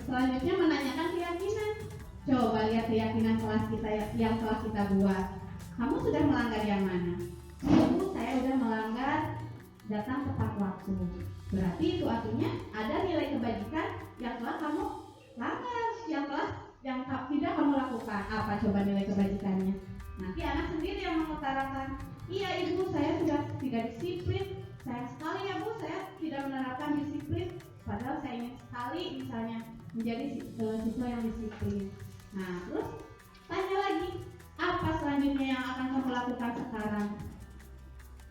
selanjutnya menanyakan keyakinan. Coba lihat keyakinan kelas kita yang telah kita buat. Kamu sudah melanggar yang mana? Ibu, saya sudah melanggar datang tepat waktu. Berarti itu artinya ada nilai kebajikan yang telah kamu langgar, yang tidak kamu lakukan. Apa coba nilai kebajikannya? Nanti anak sendiri yang mengutarakan, iya ibu, saya sudah tidak disiplin. Sayang sekali ya bu, saya tidak menerapkan disiplin. Padahal saya ingin sekali misalnya menjadi siswa yang disiplin. Nah, terus tanya lagi, apa selanjutnya yang akan kamu lakukan sekarang?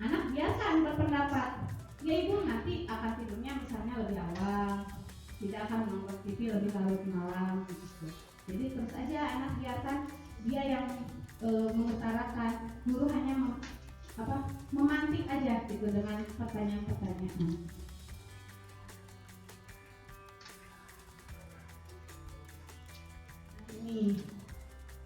Anak biasa berpendapat, ya ibu, nanti akan tidurnya misalnya lebih awal, tidak akan menonton TV lebih larut malam gitu. Jadi terus aja anak biarkan dia yang mengutarakan, guru hanya memantik aja gitu dengan pertanyaan-pertanyaan. Ini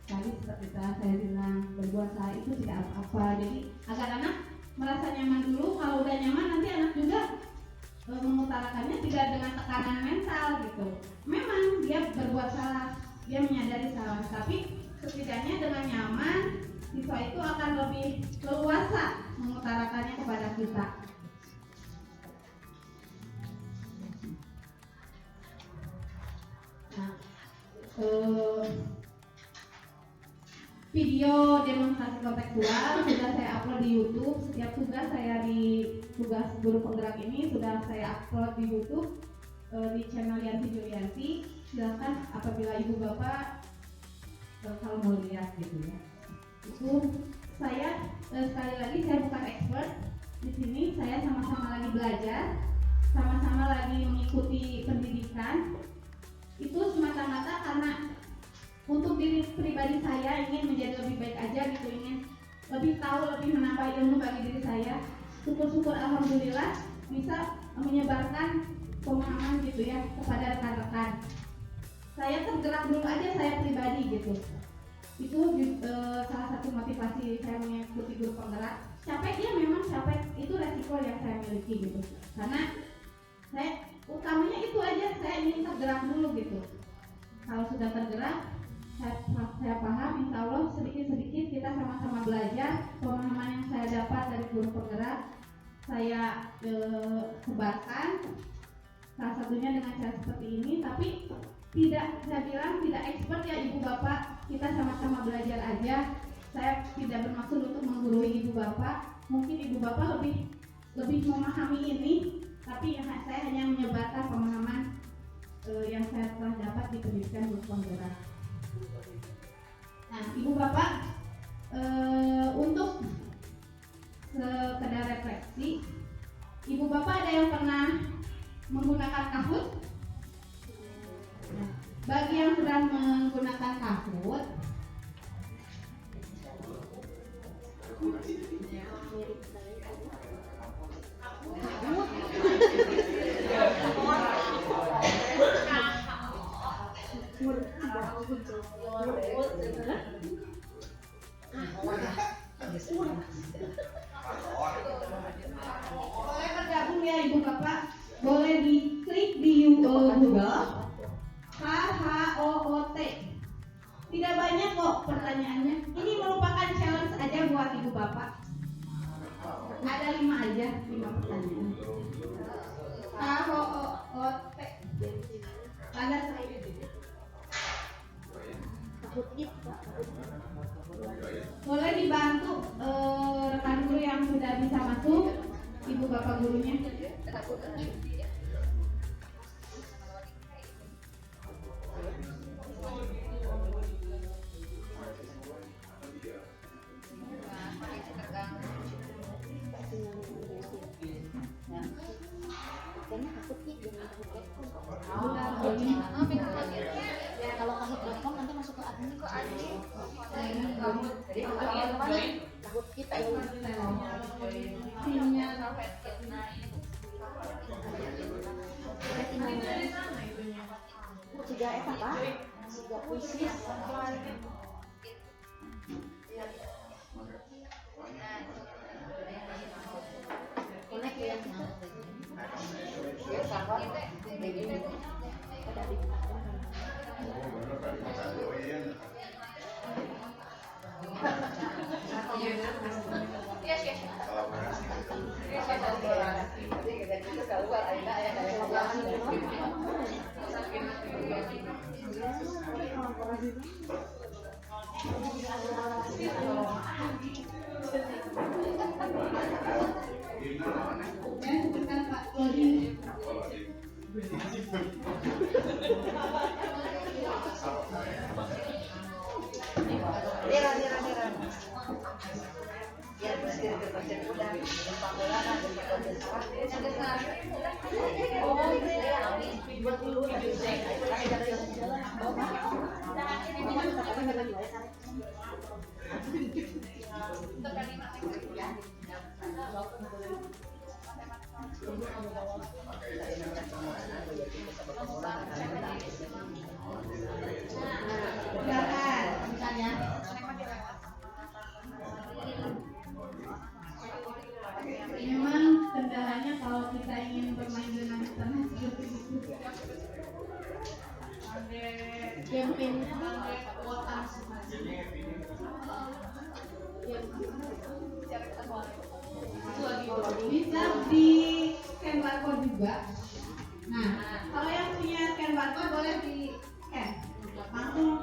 tadi seperti saya bilang, berbuat salah itu tidak apa-apa. Jadi agar anak merasa nyaman dulu. Kalau udah nyaman, nanti anak juga mengutarakannya tidak dengan tekanan mental gitu. Memang dia berbuat salah, dia menyadari salah, tapi setidaknya dengan nyaman, siswa itu akan lebih leluasa mengutarakannya kepada kita. Nah, video demonstrasi kontekstual sudah saya upload di YouTube. Setiap tugas saya di tugas guru penggerak ini sudah saya upload di YouTube di channel Yanti Julianti. Silakan apabila ibu bapak kalau mau lihat gitu ya. Itu saya sekali lagi saya bukan expert di sini. Saya sama-sama lagi belajar, sama-sama lagi mengikuti pendidikan. Itu semata-mata karena untuk diri pribadi saya ingin menjadi lebih baik aja gitu, ingin lebih tahu, lebih menambah ilmu bagi diri saya. Syukur-syukur alhamdulillah bisa menyebarkan pemahaman gitu ya kepada rekan-rekan. Saya tergerak dulu aja saya pribadi gitu. Itu salah satu motivasi saya mengikuti guru penggerak. Capeknya memang capek, itu resiko yang saya miliki gitu. Karena saya utamanya itu aja, saya ingin tergerak dulu gitu. Kalau sudah tergerak, saya paham, insya Allah sedikit-sedikit kita sama-sama belajar. Pemahaman yang saya dapat dari guru penggerak saya sebarkan, salah satunya dengan cara seperti ini. Tapi tidak, saya bilang tidak expert ya ibu bapak, kita sama-sama belajar aja. Saya tidak bermaksud untuk menggurui ibu bapak, mungkin ibu bapak lebih memahami ini, tapi saya hanya menyebarkan pemahaman yang saya telah dapat di pendidikan guru penggerak. Nah, ibu bapak, untuk sekedar refleksi, ibu bapak ada yang pernah menggunakan Kahoot? Nah, bagi yang sedang menggunakan Kahoot, boleh bergabung ya ibu bapak, boleh diklik di Google KHOOT. Tidak banyak kok pertanyaannya. Ini merupakan challenge aja buat ibu bapak. Ada 5 aja, 5 pertanyaan. KHOOT. Ada boleh dibantu rekan guru yang sudah bisa masuk, ibu bapak gurunya. Kalau Kahoot.com nanti masuk ke admin. Jadi Kahoot kita yang Timnya tiga apa? Tiga puisi. Connect ya. ya sebentar Pak Lodi. Silakan, bentar ya. Memang kendalanya kalau kita ingin bermain dengan internet seperti itu. Game-game kuota. Bisa di scan barcode juga. Nah, kalau yang punya scan barcode boleh di scan langsung.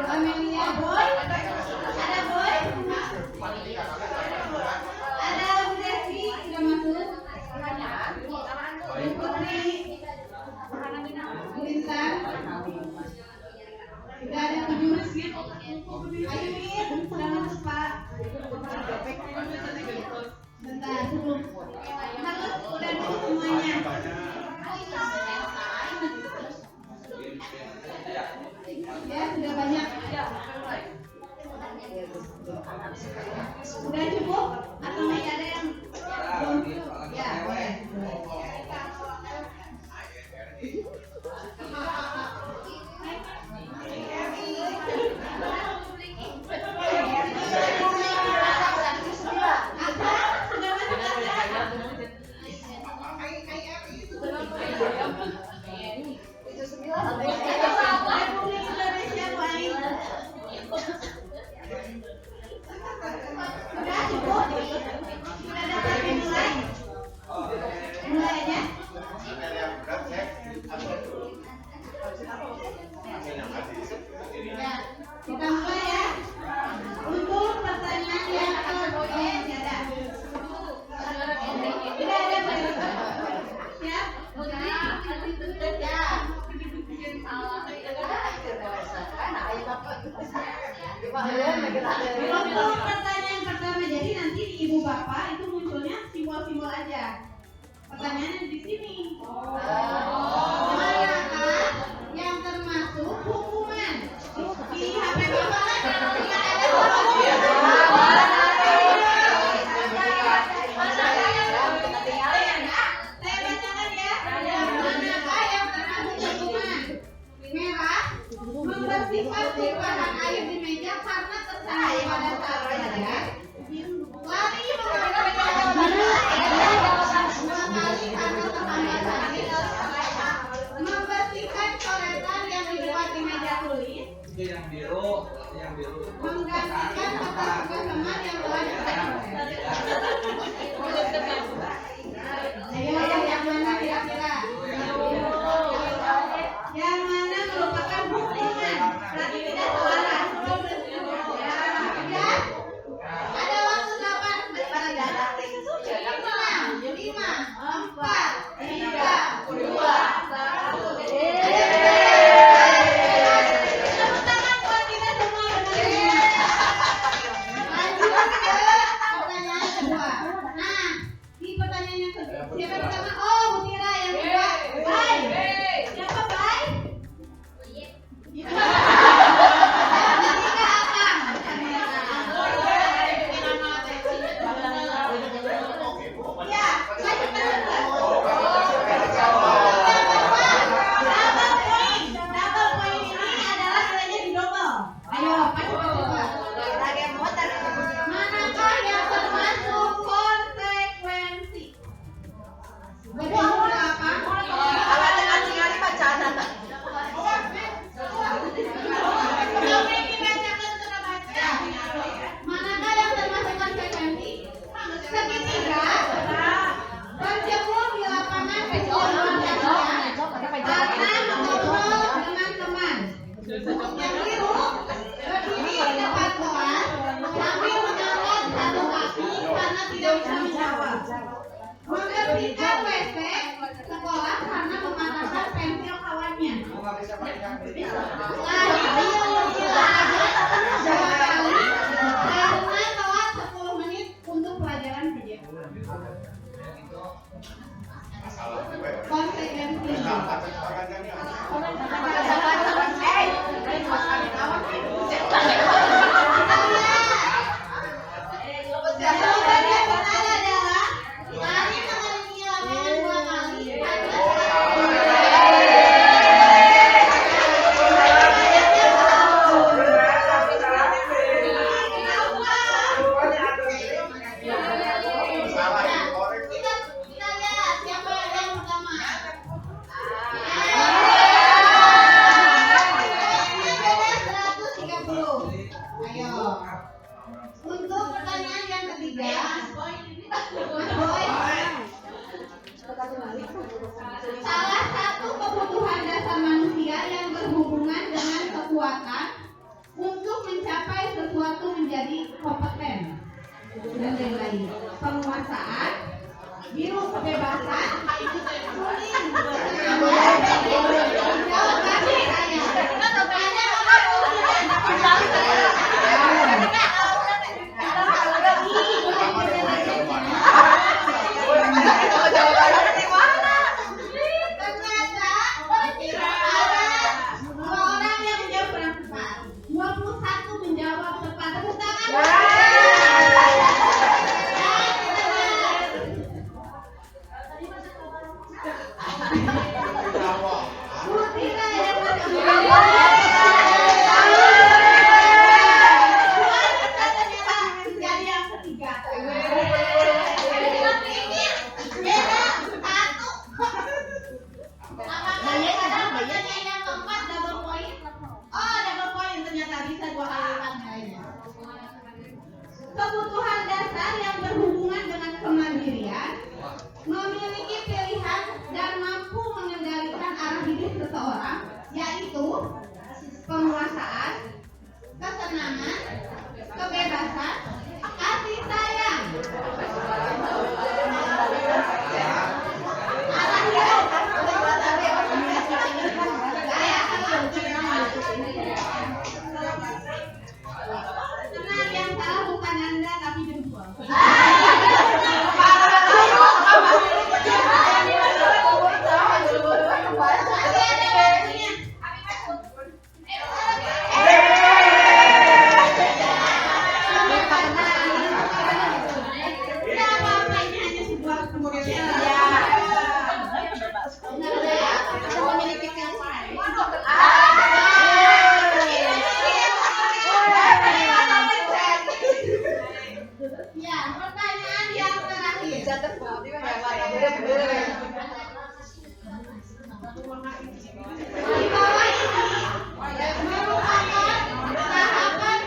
Amelia, boy, ada boy? menggantikan kata kesamaan yang telah ditetapkan. Ayo, yang mana kira-kira? Yang mana merupakan hubungan? Berarti tidak salah. Ya? Ada waktu 8 menit. 5, 4, 3, 2, 1. Tepuk tangan buat kita semua. Lanjut ke pertanyaan kedua. Nah, di pertanyaan yang kedua, siapa yang pertama? Oh, Mutira yang kedua. Baik. Siapa baik? Manakah yang termasuk konsekuensi? Segitiga berjemur di lapangan kejauhan karena mengobrol dengan teman. Yang biru berdiri di depan kelas sambil mengangkat satu kaki karena tidak bisa menjawab. Membersihkan WC sekolah karena mematahkan pensil kawannya. Karena telat 10 menit untuk pelajaran kerja. Konsekuensi. Jawaban yang benar adalah lari mengelilingi lapangan 2 kali. Kita lihat siapa yang pertama. Beda 130. Ayo. Untuk pertanyaan yang ketiga, salah satu kebutuhan dasar manusia yang berhubungan dengan kekuatan untuk mencapai sesuatu menjadi kompeten dan lain-lain. Penguasaan, biru kebebasan, kuning jawab kasih saya. Ternyata ada 2 orang yang menjawab kurang tepat. 21 menjawab tepat. Tepuk tangan. Mutira yang pertama. Jadi yang ketiga. Beda 1. Apakah pertanyaan yang keempat double point? Oh, double point ternyata bisa 2 kali lipat nilainya. Kebutuhan dasar yang berhubungan dengan kemandirian, memiliki pilihan dan mampu mengendalikan arah hidup seseorang, yaitu penguasaan, kesenangan, kebebasan, kasih sayang. Arah hidup. Tenang, yang salah bukan Anda tapi jempol. Ya, pertanyaan yang terakhir. Di bawah ini merupakan tahapan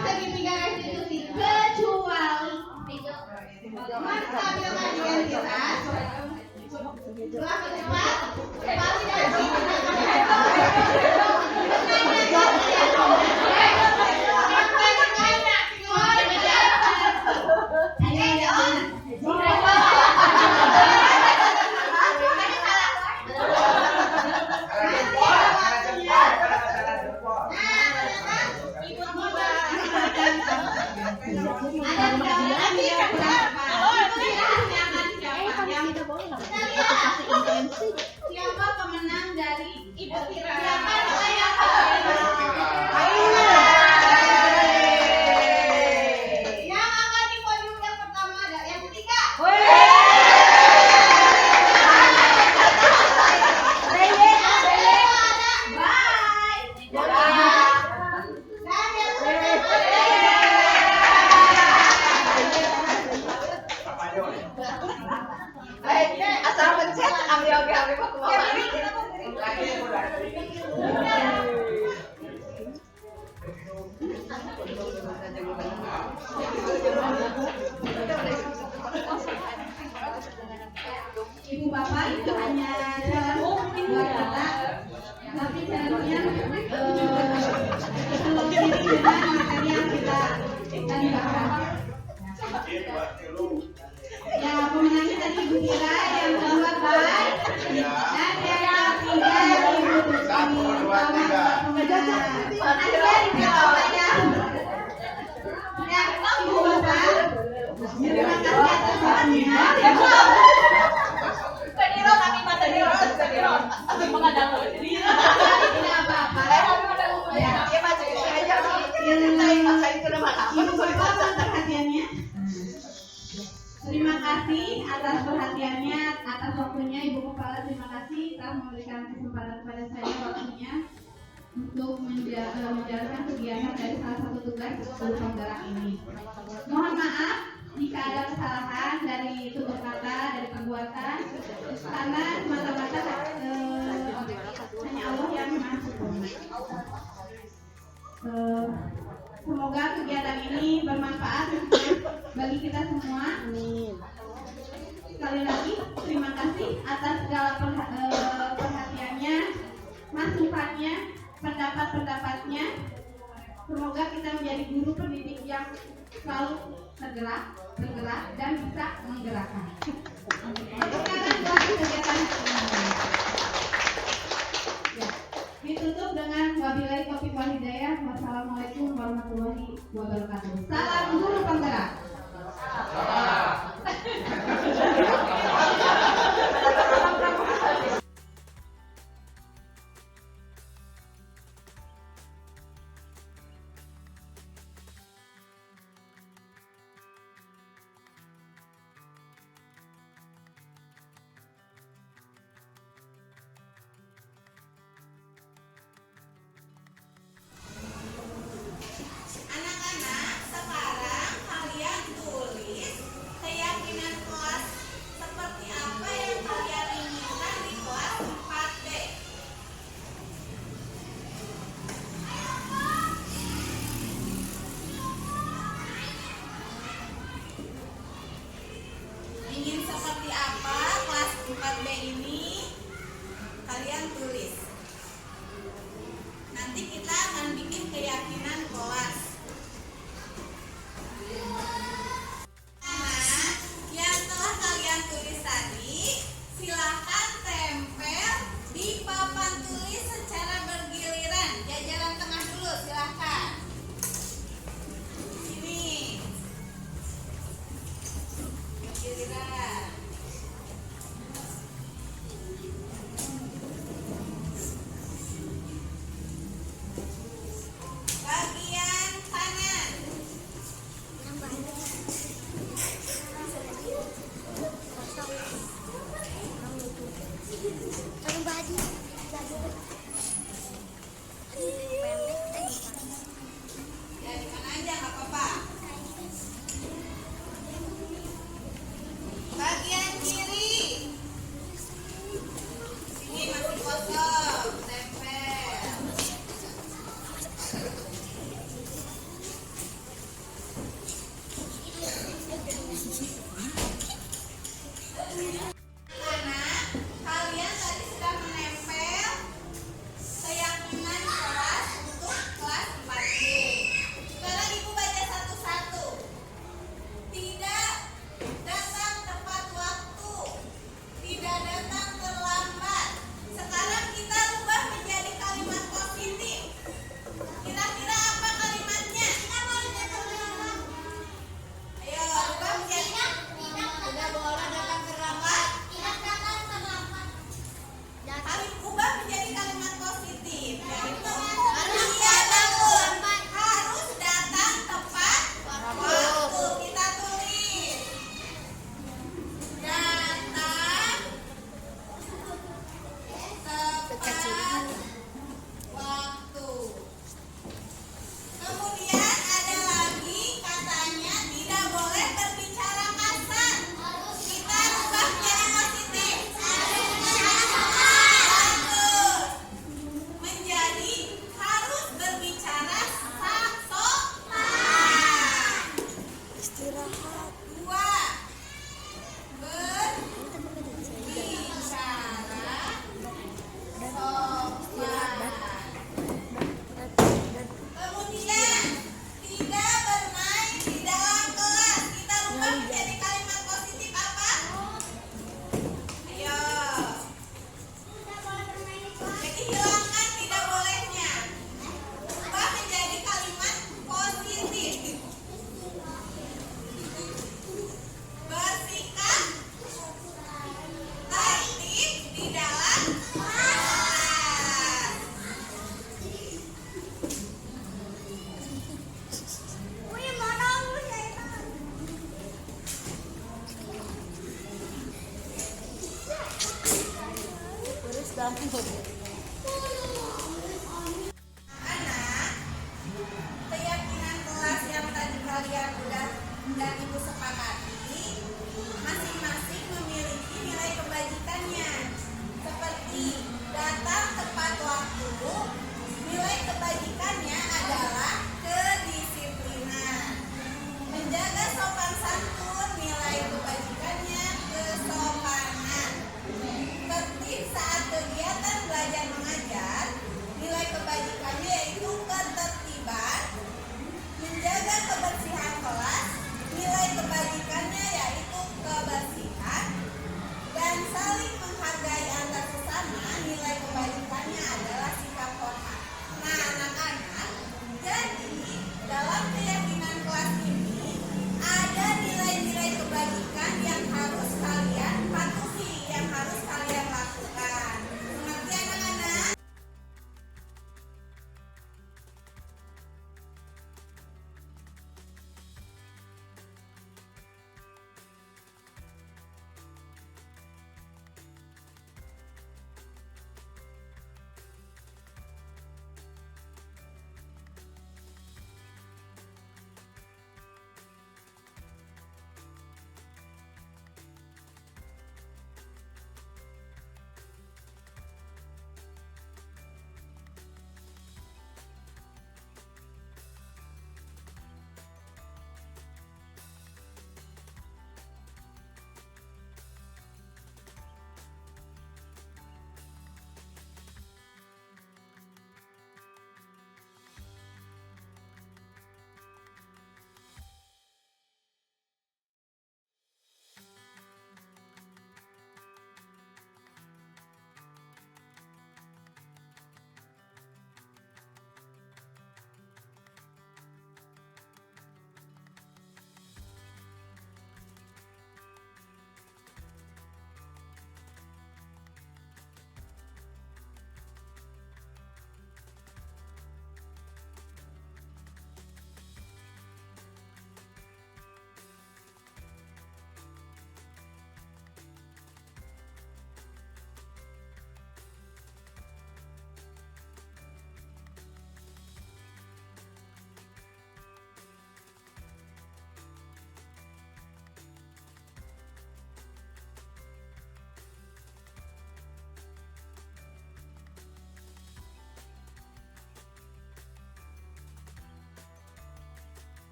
ambil lagi identitas. Setelah mencepat, validasi. Siapa pemenang dari Ibu Tira? Yang akan di podium yang pertama ada yang ketiga. Asal pencet, ambil kok ke bawah. Ibu bapak itu hanya jalan buat kita, tapi jalannya itu mirip dengan materi yang kita tadi bahas. Ya, pemenangnya tadi Ibu Tira, yang kedua Bay, dan yang ketiga Ibu Tuti. Ibu bapak, terima kasih atas waktunya. Tidak apa-apa. Ya. Ibu bapak mohon perhatiannya. Terima kasih atas perhatiannya, atas waktunya Ibu Kepala. Terima kasih telah memberikan kesempatan kepada saya waktunya untuk menjalankan kegiatan dari salah satu tugas guru penggerak ini. Mohon maaf jika ada kesalahan dari tutur kata, dari perbuatan, karena semata-mata hanya Allah yang maha sempurna. Semoga kegiatan ini bermanfaat bagi kita semua. Sekali lagi terima kasih atas segala perhatiannya, masukannya, pendapat-pendapatnya. Semoga kita menjadi guru pendidik yang selalu bergerak dan bisa menggerakkan. Sekarang buat kegiatan ya, ditutup dengan wabillahi taufiq wal hidayah. Wassalamualaikum warahmatullahi wabarakatuh. Salam guru penggerak. Anak-anak, sekarang Anak, kalian tadi sudah menempel keyakinan kelas untuk kelas 4B. Sekarang ibu baca satu-satu. Tidak datang tepat waktu, tidak datang terlambat. Sekarang kita rubah menjadi kalimat positif. Kira-kira apa kalimatnya? Ayo, rubah menjadi tidak boleh datang terlambat. Kami ubah menjadi kalimat positif, yaitu iya betul, harus datang tepat waktu. Kita tulis datang tepat waktu. Kemudian ada lagi katanya tidak boleh berbicara kasar. Kita ubah menjadi positif. Bagus. Menjadi harus berbicara sopan. Istirahat. 2. Berbicara sopan. Kemudian tidak bermain di dalam kelas. Kita rubah menjadi kalimat positif apa? Ayo. Jadi hilangkan tidak bolehnya. Ubah menjadi kalimat positif. Bersikap tertib di dalam kelas. Terus dah.